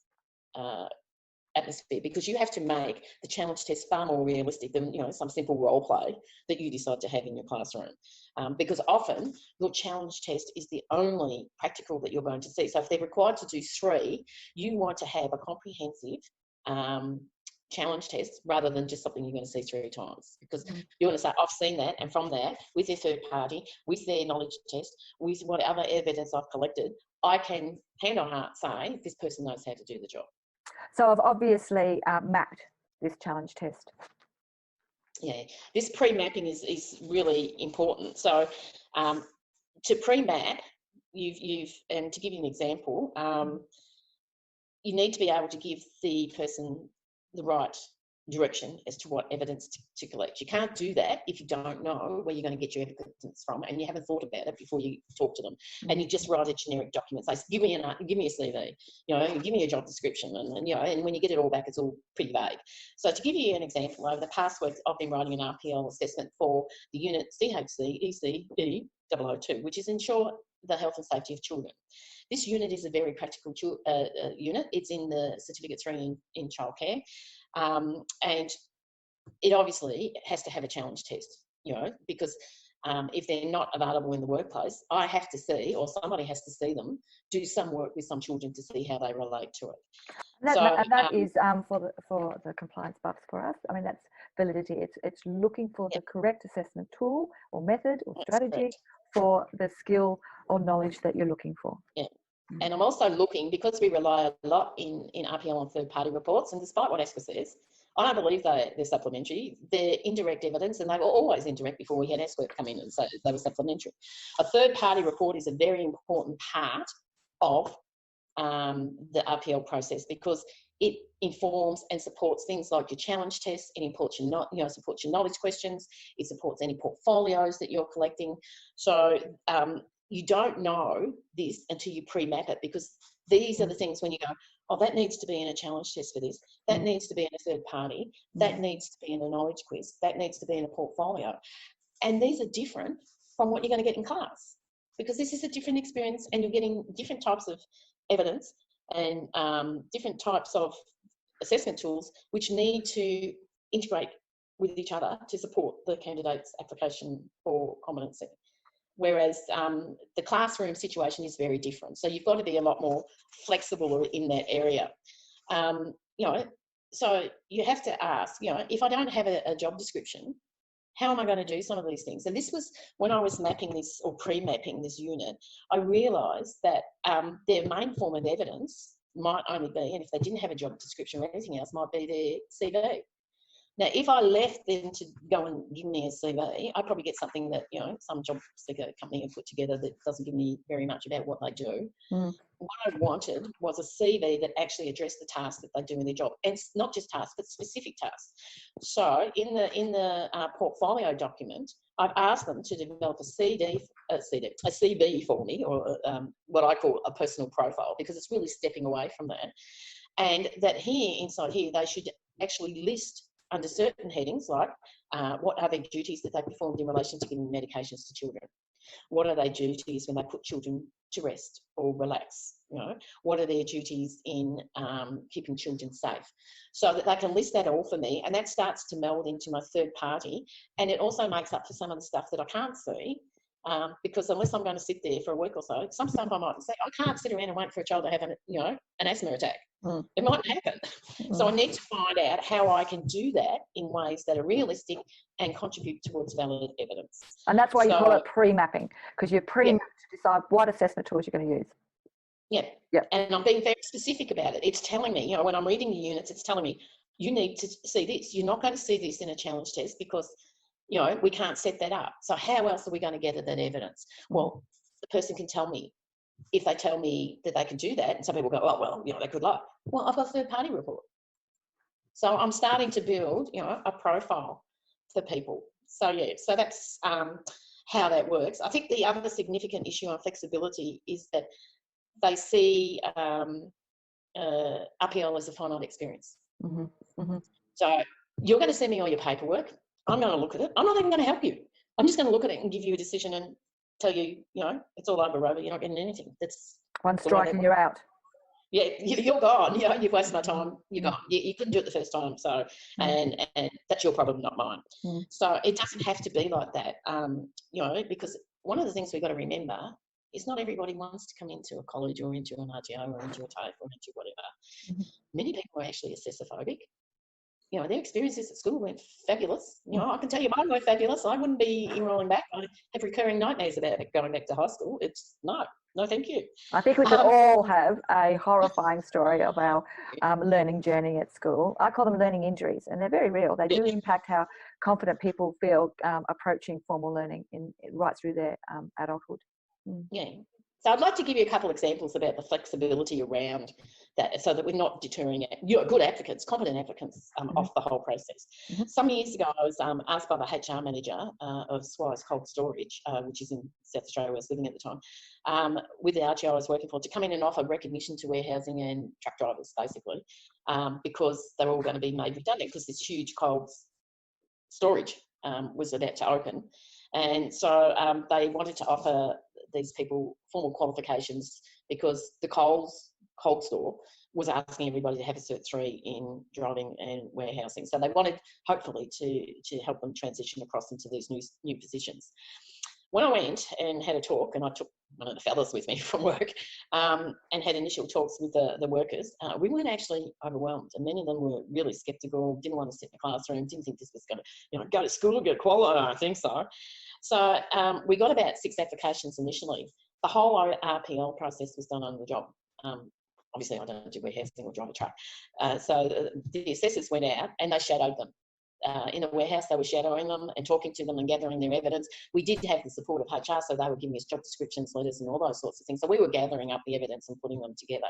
atmosphere, because you have to make the challenge test far more realistic than some simple role play that you decide to have in your classroom, because often your challenge test is the only practical that you're going to see. So if they're required to do 3, you want to have a comprehensive challenge test rather than just something you're going to see 3 times, because you want to say, I've seen that, and from that, with their third party, with their knowledge test, with whatever evidence I've collected, I can hand on heart say this person knows how to do the job. So I've obviously mapped this challenge test. Yeah, this pre-mapping is really important. So to pre-map, and to give you an example, you need to be able to give the person the right direction as to what evidence to collect. You can't do that if you don't know where you're going to get your evidence from, and you haven't thought about it before you talk to them. And you just write a generic document, say, give me a CV, give me a job description, and when you get it all back, it's all pretty vague. So to give you an example, over the past week, I've been writing an RPL assessment for the unit CHC ECE 002, which is ensure the health and safety of children. This unit is a very practical unit. It's in the Certificate 3 in childcare. And it obviously has to have a challenge test, because if they're not available in the workplace, I have to see, or somebody has to see them do some work with some children to see how they relate to it. That is for the compliance buffs for us. I mean, that's validity. It's looking for the correct assessment tool or method or strategy for the skill or knowledge that you're looking for. Yeah. And I'm also looking, because we rely a lot in RPL on third-party reports, and despite what ESCA says, I don't believe they're supplementary. They're indirect evidence, and they were always indirect before we had ESCA come in and say they were supplementary. A third-party report is a very important part of the RPL process, because it informs and supports things like your challenge tests. It supports your knowledge questions. It supports any portfolios that you're collecting. So you don't know this until you pre-map it, because these are the things when you go, oh, that needs to be in a challenge test for this, that needs to be in a third party, that needs to be in a knowledge quiz, that needs to be in a portfolio. And these are different from what you're going to get in class, because this is a different experience, and you're getting different types of evidence and different types of assessment tools which need to integrate with each other to support the candidate's application for competency. Whereas the classroom situation is very different. So you've got to be a lot more flexible in that area. So you have to ask, if I don't have a job description, how am I going to do some of these things? And this was when I was mapping this, or pre-mapping this unit, I realised that their main form of evidence might only be, and if they didn't have a job description or anything else, might be their CV. Now, if I left them to go and give me a CV, I'd probably get something that, some job seeker company have put together that doesn't give me very much about what they do. What I wanted was a CV that actually addressed the tasks that they do in their job, and not just tasks, but specific tasks. So in the portfolio document, I've asked them to develop a CV for me, or what I call a personal profile, because it's really stepping away from that. And that inside here, they should actually list under certain headings, like what are their duties that they performed in relation to giving medications to children? What are their duties when they put children to rest or relax? What are their duties in keeping children safe? So that they can list that all for me, and that starts to meld into my third party, and it also makes up for some of the stuff that I can't see. Because unless I'm going to sit there for a week or so, some stuff I might say, I can't sit around and wait for a child to have an asthma attack. It might happen. So I need to find out how I can do that in ways that are realistic and contribute towards valid evidence. And that's why you call it pre-mapping, because you're pre-mapped to decide what assessment tools you're going to use. Yeah. And I'm being very specific about it. It's telling me, when I'm reading the units, it's telling me, you need to see this. You're not going to see this in a challenge test because we can't set that up. So how else are we going to get at that evidence? Well, the person can tell me, if they tell me that they can do that, and some people go, oh, well, they could lie. Well, I've got a third-party report. So I'm starting to build, a profile for people. So, so that's how that works. I think the other significant issue on flexibility is that they see RPL as a finite experience. So you're going to send me all your paperwork. I'm going to look at it. I'm not even going to help you. I'm just going to look at it and give you a decision and tell you, it's all over, you're not getting anything. That's one strike and you're out. Yeah, you're gone. You've wasted my time. You're gone. You couldn't do it the first time. So, and that's your problem, not mine. So it doesn't have to be like that. Because one of the things we've got to remember is not everybody wants to come into a college or into an RTO or into a TAFE or into whatever. Many people are actually assessor-phobic. Their experiences at school weren't fabulous. I can tell you mine weren't fabulous. I wouldn't be enrolling back. I have recurring nightmares about going back to high school. It's no, thank you. I think we could all have a horrifying story of our learning journey at school. I call them learning injuries, and they're very real. They do impact how confident people feel approaching formal learning right through their adulthood. Yeah. So I'd like to give you a couple of examples about the flexibility around that, so that we're not deterring good applicants, competent applicants off the whole process. Some years ago, I was asked by the HR manager of Swires Cold Storage, which is in South Australia, where I was living at the time, with the RTO I was working for, to come in and offer recognition to warehousing and truck drivers, basically, because they're all going to be made redundant because this huge cold storage was about to open. And so they wanted to offer these people formal qualifications because the cold store was asking everybody to have a Cert 3 in driving and warehousing. So they wanted, hopefully, to help them transition across into these new positions. When I went and had a talk, and I took one of the fellas with me from work, and had initial talks with the workers, we weren't actually overwhelmed. And many of them were really sceptical, didn't want to sit in the classroom, didn't think this was going to, go to school and get qualified. I don't think so. So we got about 6 applications initially. The whole RPL process was done on the job. Obviously, I don't do warehousing or drive a truck. So the assessors went out and they shadowed them. In the warehouse, they were shadowing them and talking to them and gathering their evidence. We did have the support of HR, so they were giving us job descriptions, letters, and all those sorts of things. So we were gathering up the evidence and putting them together.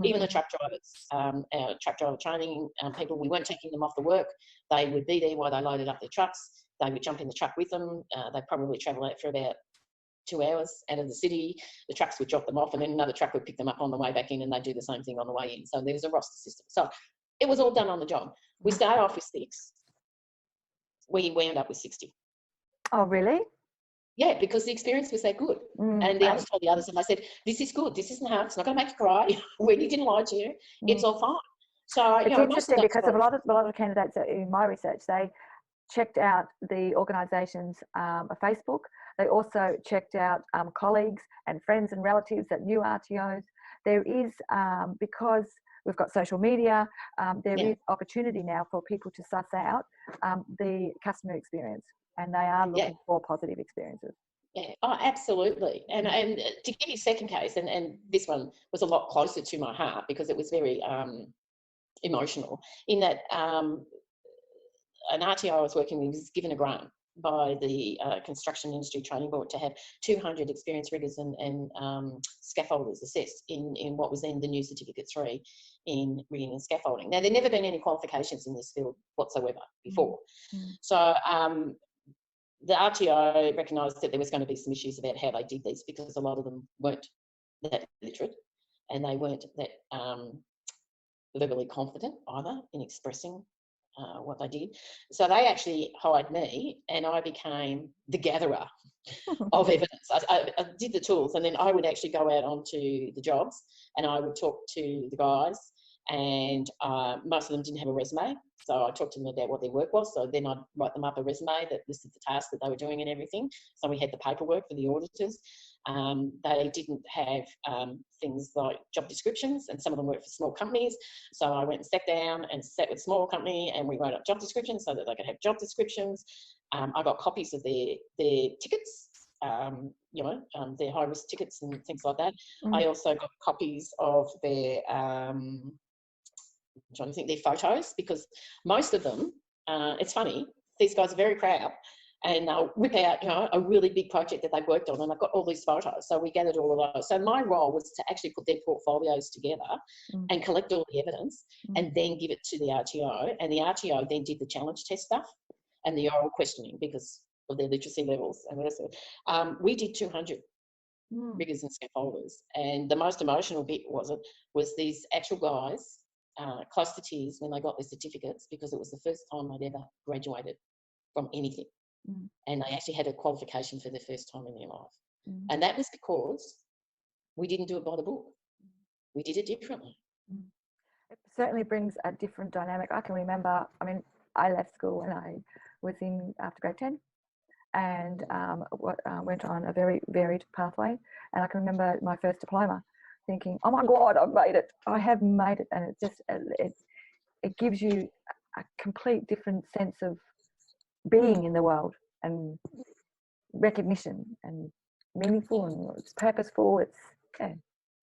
Even the truck drivers, our truck driver training people, we weren't taking them off the work. They would be there while they loaded up their trucks. They would jump in the truck with them. They'd probably travel out for about 2 hours out of the city. The trucks would drop them off, and then another truck would pick them up on the way back in, and they'd do the same thing on the way in. So there was a roster system. So it was all done on the job. We started off with 6. We wound up with 60. Oh, really? Yeah, because the experience was that good. And the others told the others, and they said, this is good, this isn't hard, it's not going to make you cry. We didn't lie to you, it's all fine. So it's interesting because of a lot of candidates in my research, they checked out the organisation's Facebook. They also checked out colleagues and friends and relatives that knew RTOs. There is, because we've got social media, there is opportunity now for people to suss out the customer experience, and they are looking for positive experiences. Yeah, oh, absolutely. And to give you a second case, and this one was a lot closer to my heart because it was very emotional, in that an RTO I was working with was given a grant by the Construction Industry Training Board to have 200 experienced riggers and scaffolders assessed in what was then the new Certificate 3 in rigging and scaffolding. Now, there'd never been any qualifications in this field whatsoever before. So the RTO recognised that there was going to be some issues about how they did these, because a lot of them weren't that literate and they weren't that verbally confident either in expressing what they did. So they actually hired me, and I became the gatherer of evidence. I did the tools, and then I would actually go out onto the jobs and I would talk to the guys, and most of them didn't have a resume. So I talked to them about what their work was. So then I'd write them up a resume that listed the tasks that they were doing and everything. So we had the paperwork for the auditors. They didn't have things like job descriptions, and some of them worked for small companies. So I went and sat down and sat with a small company, and we wrote up job descriptions so that they could have job descriptions. I got copies of their tickets, their high risk tickets and things like that. I also got copies of their I'm trying to think, their photos, because most of them, it's funny, these guys are very proud, and they'll whip out, a really big project that they've worked on, and I've got all these photos. So we gathered all of those. So my role was to actually put their portfolios together and collect all the evidence and then give it to the RTO, and the RTO then did the challenge test stuff and the oral questioning because of their literacy levels and whatever. We did 200 riggers and scaffolders, and the most emotional bit was these actual guys close to tears when they got their certificates, because it was the first time they'd ever graduated from anything. And they actually had a qualification for the first time in their life. And that was because we didn't do it by the book. We did it differently. It certainly brings a different dynamic. I can remember, I mean, I left school when I was after grade 10 and went on a very varied pathway. And I can remember my first diploma thinking, oh my God, I've made it. I have made it. And it just, it gives you a complete different sense of being in the world and recognition and meaningful and it's purposeful. It's a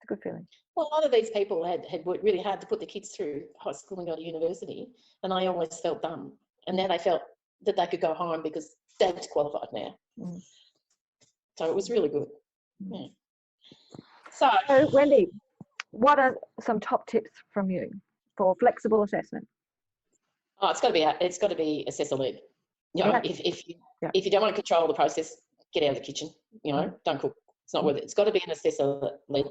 good feeling. Well, a lot of these people had worked really hard to put the kids through high school and go to university, and they always felt dumb. And now they felt that they could go home because Dad's qualified now. So it was really good. Yeah. So, Wendy, what are some top tips from you for flexible assessment? Oh, it's got to be assessor led. You know, if you don't want to control the process, get out of the kitchen. You know, don't cook. It's not worth it. It's got to be an assessor led.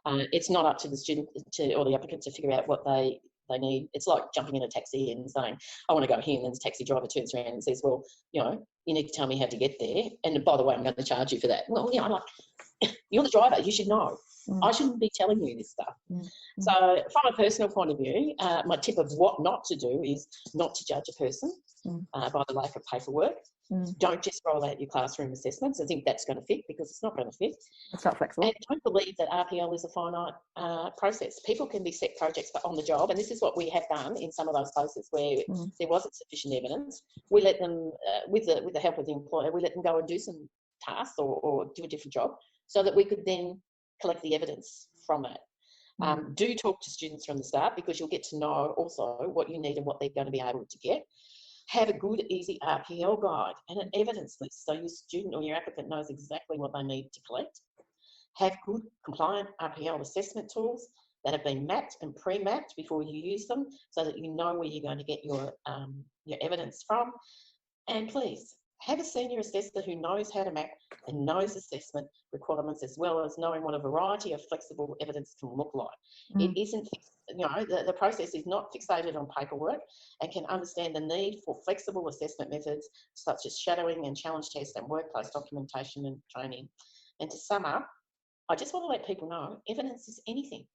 It's not up to the student or the applicant to figure out what they need. It's like jumping in a taxi and saying, I want to go here, and then the taxi driver turns around and says, well, you know, you need to tell me how to get there. And by the way, I'm going to charge you for that. Well, you know, I'm like, you're the driver, you should know. I shouldn't be telling you this stuff. So from a personal point of view, my tip of what not to do is not to judge a person by the lack of paperwork. Don't just roll out your classroom assessments and think that's going to fit, because it's not going to fit. It's not flexible. And don't believe that RPL is a finite process. People can be set projects on the job, and this is what we have done in some of those cases where there wasn't sufficient evidence. We let them, with the help of the employer, we let them go and do some tasks or do a different job so that we could then collect the evidence from it. Do talk to students from the start, because you'll get to know also what you need and what they're going to be able to get. Have a good, easy RPL guide and an evidence list so your student or your applicant knows exactly what they need to collect. Have good, compliant RPL assessment tools that have been mapped and pre-mapped before you use them, so that you know where you're going to get your evidence from. And please, have a senior assessor who knows how to map and knows assessment requirements, as well as knowing what a variety of flexible evidence can look like. It isn't, you know, the process is not fixated on paperwork, and can understand the need for flexible assessment methods such as shadowing and challenge tests and workplace documentation and training. And to sum up, I just want to let people know evidence is anything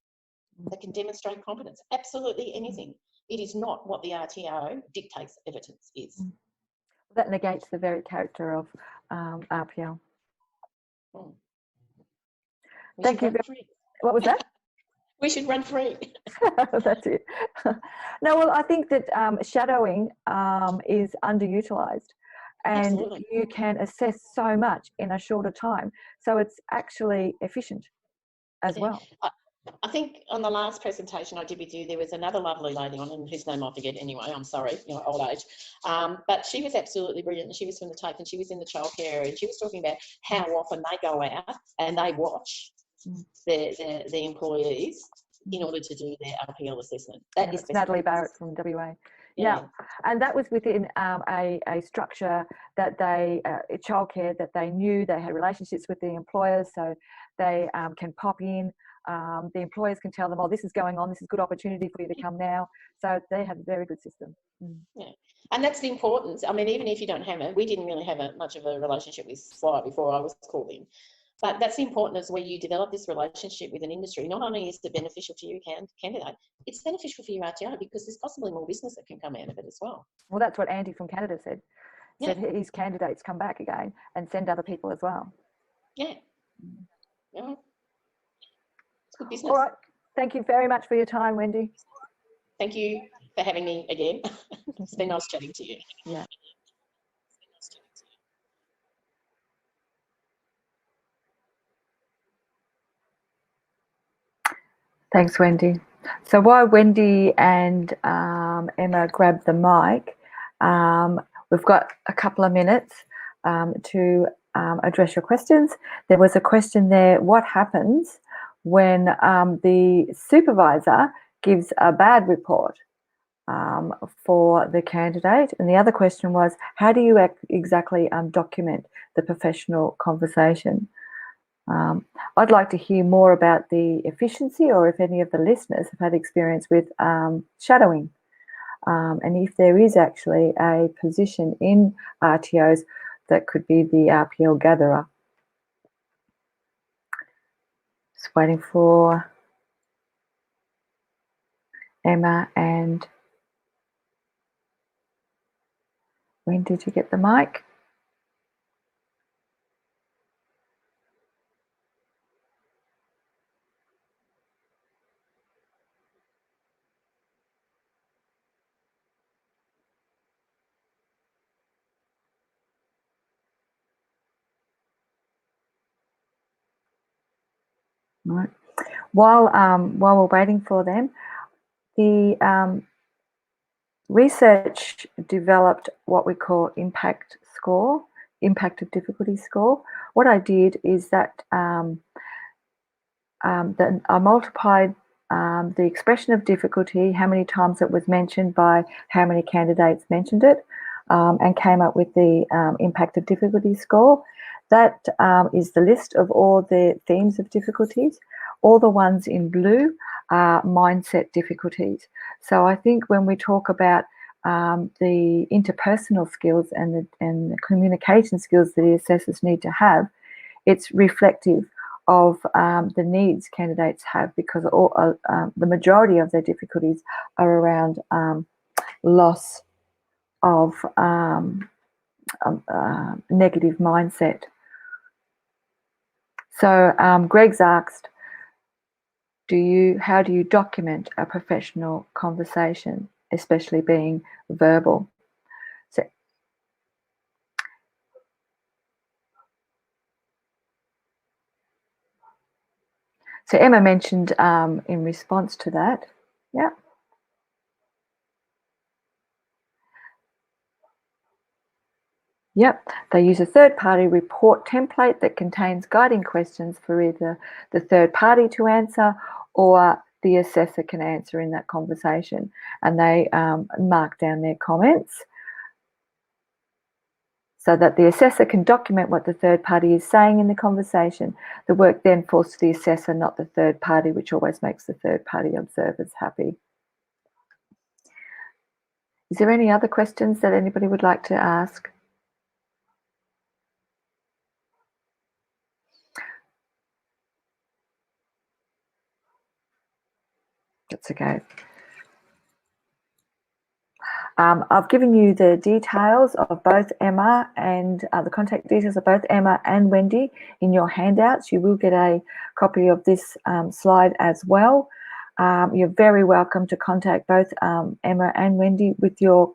that can demonstrate competence, absolutely anything. It is not what the RTO dictates evidence is. That negates the very character of RPL. Thank you. What was that? We should run free. That's it. No, well, I think that shadowing is underutilised, and Absolutely. you can assess so much in a shorter time. So it's actually efficient as well. I think on the last presentation I did with you, there was another lovely lady on, and whose name I forget anyway, I'm sorry, you know, old age. But she was absolutely brilliant, and she was from the TAFE, and she was in the childcare area, and she was talking about how often they go out and they watch the employees in order to do their RPL assessment. That is Natalie Barrett from WA. Yeah, and that was within a structure that they, childcare, that they knew they had relationships with the employers, so they can pop in. The employers can tell them, oh, this is going on, this is a good opportunity for you to come now. So they have a very good system. Yeah, and that's the importance. I mean, even if you don't have it, we didn't really have much of a relationship with Spire before I was called in. But that's the importance where you develop this relationship with an industry. Not only is it beneficial to you, candidate, it's beneficial for your RTO, because there's possibly more business that can come out of it as well. Well, that's what Andy from Canada said. Yeah. Said his candidates come back again and send other people as well. Yeah. Yeah. It's good business. All right. Thank you very much for your time, Wendy. Thank you for having me again. It's been nice chatting to you. Yeah. Thanks, Wendy. So while Wendy and Emma grab the mic, we've got a couple of minutes to address your questions. There was a question there: what happens when the supervisor gives a bad report for the candidate? And the other question was, how do you exactly document the professional conversation? I'd like to hear more about the efficiency, or if any of the listeners have had experience with shadowing, and if there is actually a position in RTOs that could be the RPL gatherer. Just waiting for Emma and Wendy to get the mic. Right. While we're waiting for them, the research developed what we call impact score, impact of difficulty score. What I did is that then I multiplied the expression of difficulty, how many times it was mentioned by how many candidates mentioned it, and came up with the impact of difficulty score. That is the list of all the themes of difficulties. All the ones in blue are mindset difficulties. So I think when we talk about the interpersonal skills and the communication skills that the assessors need to have, it's reflective of the needs candidates have, because the majority of their difficulties are around loss of negative mindset. So Greg's asked, how do you document a professional conversation, especially being verbal? So Emma mentioned in response to that, yeah. Yep, they use a third-party report template that contains guiding questions for either the third party to answer or the assessor can answer in that conversation, and they mark down their comments so that the assessor can document what the third party is saying in the conversation. The work then falls to the assessor, not the third party, which always makes the third party observers happy. Is there any other questions that anybody would like to ask? That's okay. I've given you the details of both Emma and the contact details of both Emma and Wendy in your handouts. You will get a copy of this slide as well. You're very welcome to contact both Emma and Wendy with your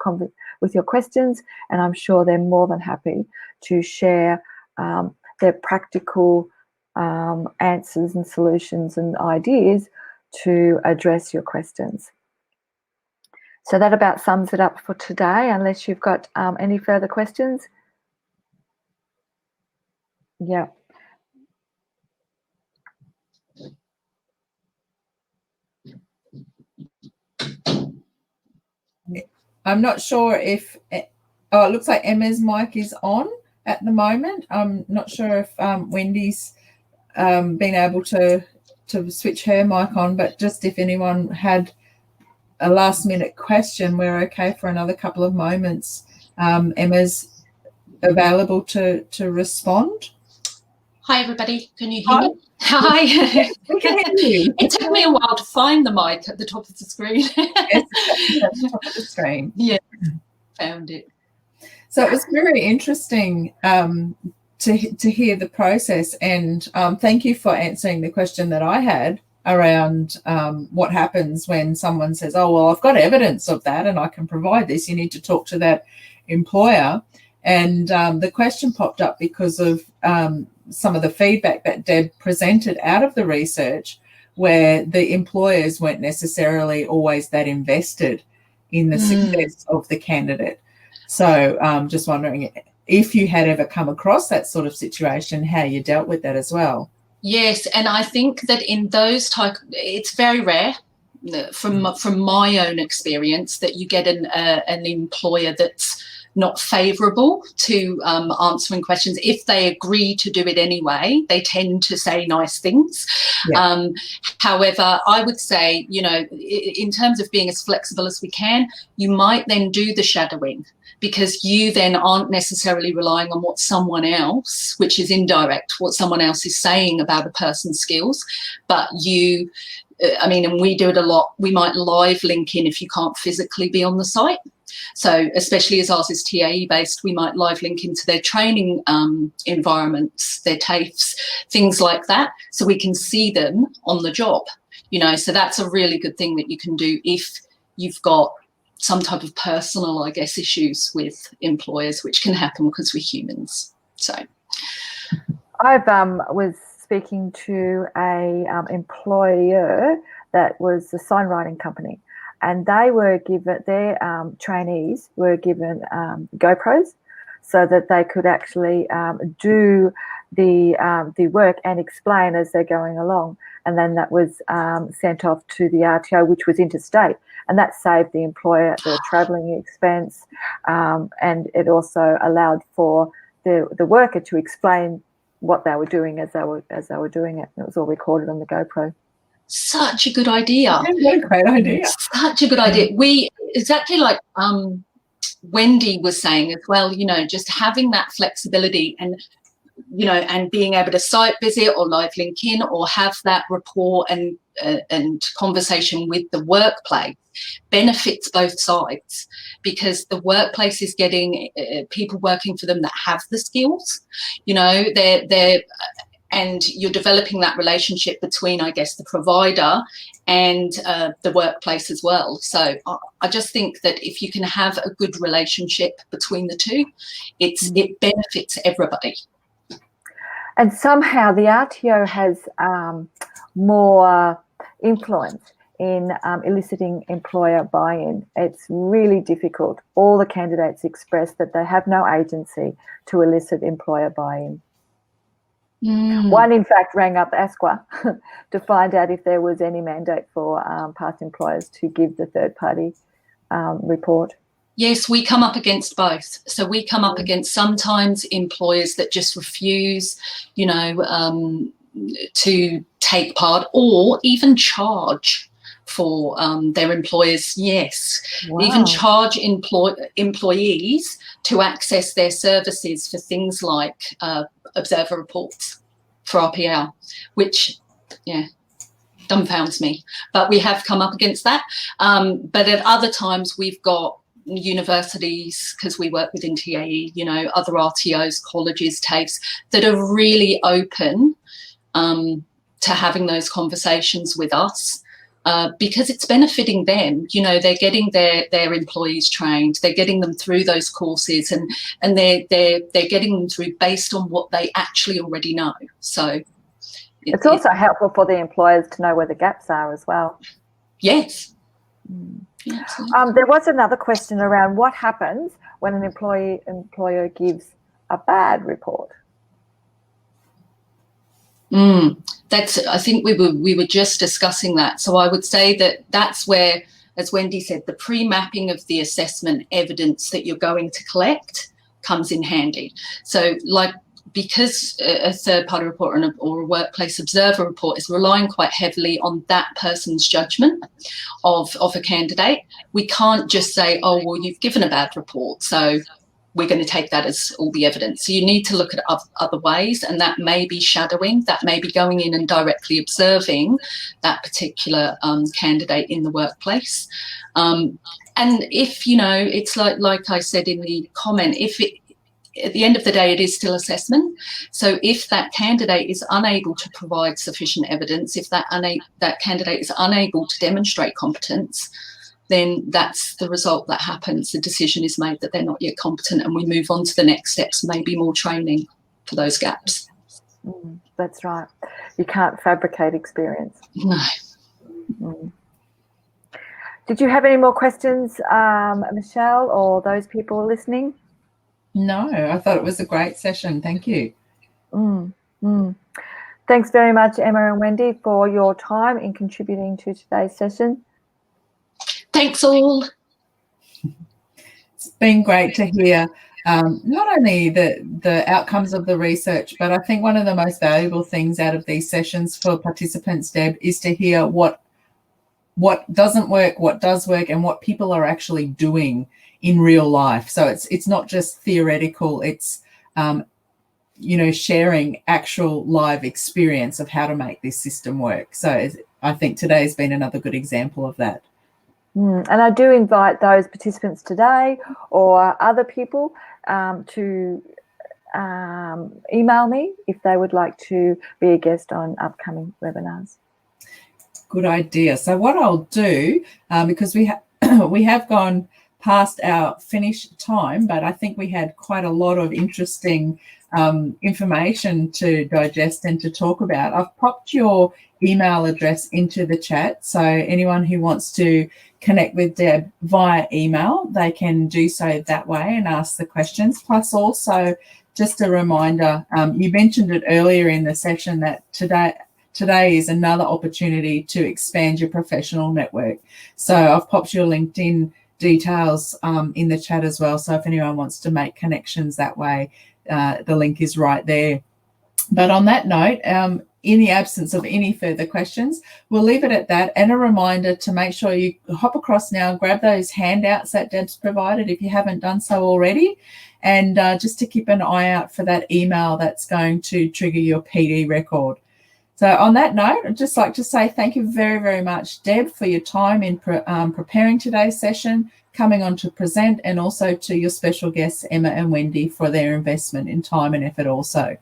questions, and I'm sure they're more than happy to share their practical answers and solutions and ideas to address your questions. So that about sums it up for today, unless you've got any further questions. Yeah. I'm not sure if, oh, it looks like Emma's mic is on at the moment. I'm not sure if Wendy's been able to switch her mic on, but just if anyone had a last minute question, we're okay for another couple of moments. Emma's available to respond. Hi everybody, can you hear me? Hi. Yes, we can hear you. It took me a while to find the mic at the top of the screen. Yes, at the top of the screen. Yeah, found it. So it was very interesting to hear the process, and thank you for answering the question that I had around what happens when someone says, oh, well, I've got evidence of that and I can provide this. You need to talk to that employer. And the question popped up because of some of the feedback that Deb presented out of the research, where the employers weren't necessarily always that invested in the success of the candidate. So just wondering if you had ever come across that sort of situation, how you dealt with that as well. Yes, and I think that in those it's very rare from my own experience that you get an employer that's not favourable to answering questions. If they agree to do it anyway, they tend to say nice things. Yeah. However, I would say, you know, in terms of being as flexible as we can, you might then do the shadowing, because you then aren't necessarily relying on what someone else, which is indirect, what someone else is saying about a person's skills, but you, and we do it a lot, we might live link in if you can't physically be on the site. So especially as ours is TAE based, we might live link into their training environments, their TAFEs, things like that, so we can see them on the job, so that's a really good thing that you can do if you've got some type of personal, I guess, issues with employers, which can happen because we're humans. So I was speaking to a employer that was a sign writing company, and they were given, their trainees were given GoPros so that they could actually do the work and explain as they're going along. And then that was sent off to the RTO, which was interstate, and that saved the employer the travelling expense, and it also allowed for the worker to explain what they were doing as they were doing it. And it was all recorded on the GoPro. Such a good idea. Yeah, what a great idea. Such a good idea. We, exactly like Wendy was saying as well, just having that flexibility and, and being able to site visit or live link in or have that rapport and conversation with the workplace benefits both sides, because the workplace is getting people working for them that have the skills, they're and you're developing that relationship between, I guess, the provider and the workplace as well. So I just think that if you can have a good relationship between the two, it benefits everybody. And somehow the RTO has more influence in eliciting employer buy-in. It's really difficult. All the candidates express that they have no agency to elicit employer buy-in. One, in fact, rang up ASQA to find out if there was any mandate for past employers to give the third-party report. Yes, we come up against both. So we come up against sometimes employers that just refuse, to take part or even charge for their employers. Yes, wow. Even charge employees to access their services for things like observer reports for RPL, which, dumbfounds me. But we have come up against that. But at other times we've got universities, because we work within TAE, other RTOs, colleges, TAFEs, that are really open to having those conversations with us. Because it's benefiting them, they're getting their employees trained, they're getting them through those courses, and they're getting them through based on what they actually already know. So it's also helpful for the employers to know where the gaps are as well. Yes. Yeah, there was another question around what happens when an employer gives a bad report. I think we were just discussing that. So I would say that's where, as Wendy said, the pre-mapping of the assessment evidence that you're going to collect comes in handy. So because a third-party report or a workplace observer report is relying quite heavily on that person's judgment of a candidate, we can't just say, oh, well, you've given a bad report, so we're going to take that as all the evidence. So you need to look at other ways, and that may be shadowing, that may be going in and directly observing that particular candidate in the workplace. And if, it's like I said in the comment, at the end of the day, it is still assessment. So if that candidate is unable to provide sufficient evidence, if that candidate is unable to demonstrate competence, then that's the result that happens. The decision is made that they're not yet competent, and we move on to the next steps, maybe more training for those gaps. That's right. You can't fabricate experience. No. Did you have any more questions, Michelle, or those people listening? No, I thought it was a great session. Thank you. Thanks very much, Emma and Wendy, for your time in contributing to today's session. Thanks all. It's been great to hear not only the outcomes of the research, but I think one of the most valuable things out of these sessions for participants, Deb, is to hear what what doesn't work, what does work, and what people are actually doing in real life. So it's not just theoretical, it's sharing actual live experience of how to make this system work. So I think today's been another good example of that. And I do invite those participants today or other people to email me if they would like to be a guest on upcoming webinars. Good idea. So what I'll do, because we have gone past our finish time, but I think we had quite a lot of interesting information to digest and to talk about. I've popped your email address into the chat, so anyone who wants to connect with Deb via email, they can do so that way and ask the questions. Plus also, just a reminder, you mentioned it earlier in the session that today is another opportunity to expand your professional network. So I've popped your LinkedIn details in the chat as well. So if anyone wants to make connections that way, the link is right there. But on that note, in the absence of any further questions, we'll leave it at that. And a reminder to make sure you hop across now, grab those handouts that Deb's provided if you haven't done so already, and just to keep an eye out for that email that's going to trigger your PD record. So on that note, I'd just like to say thank you very, very much, Deb, for your time in preparing today's session, coming on to present, and also to your special guests, Emma and Wendy, for their investment in time and effort also.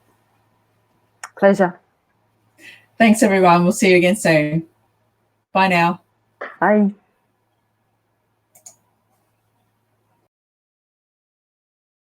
Pleasure. Thanks, everyone. We'll see you again soon. Bye now. Bye.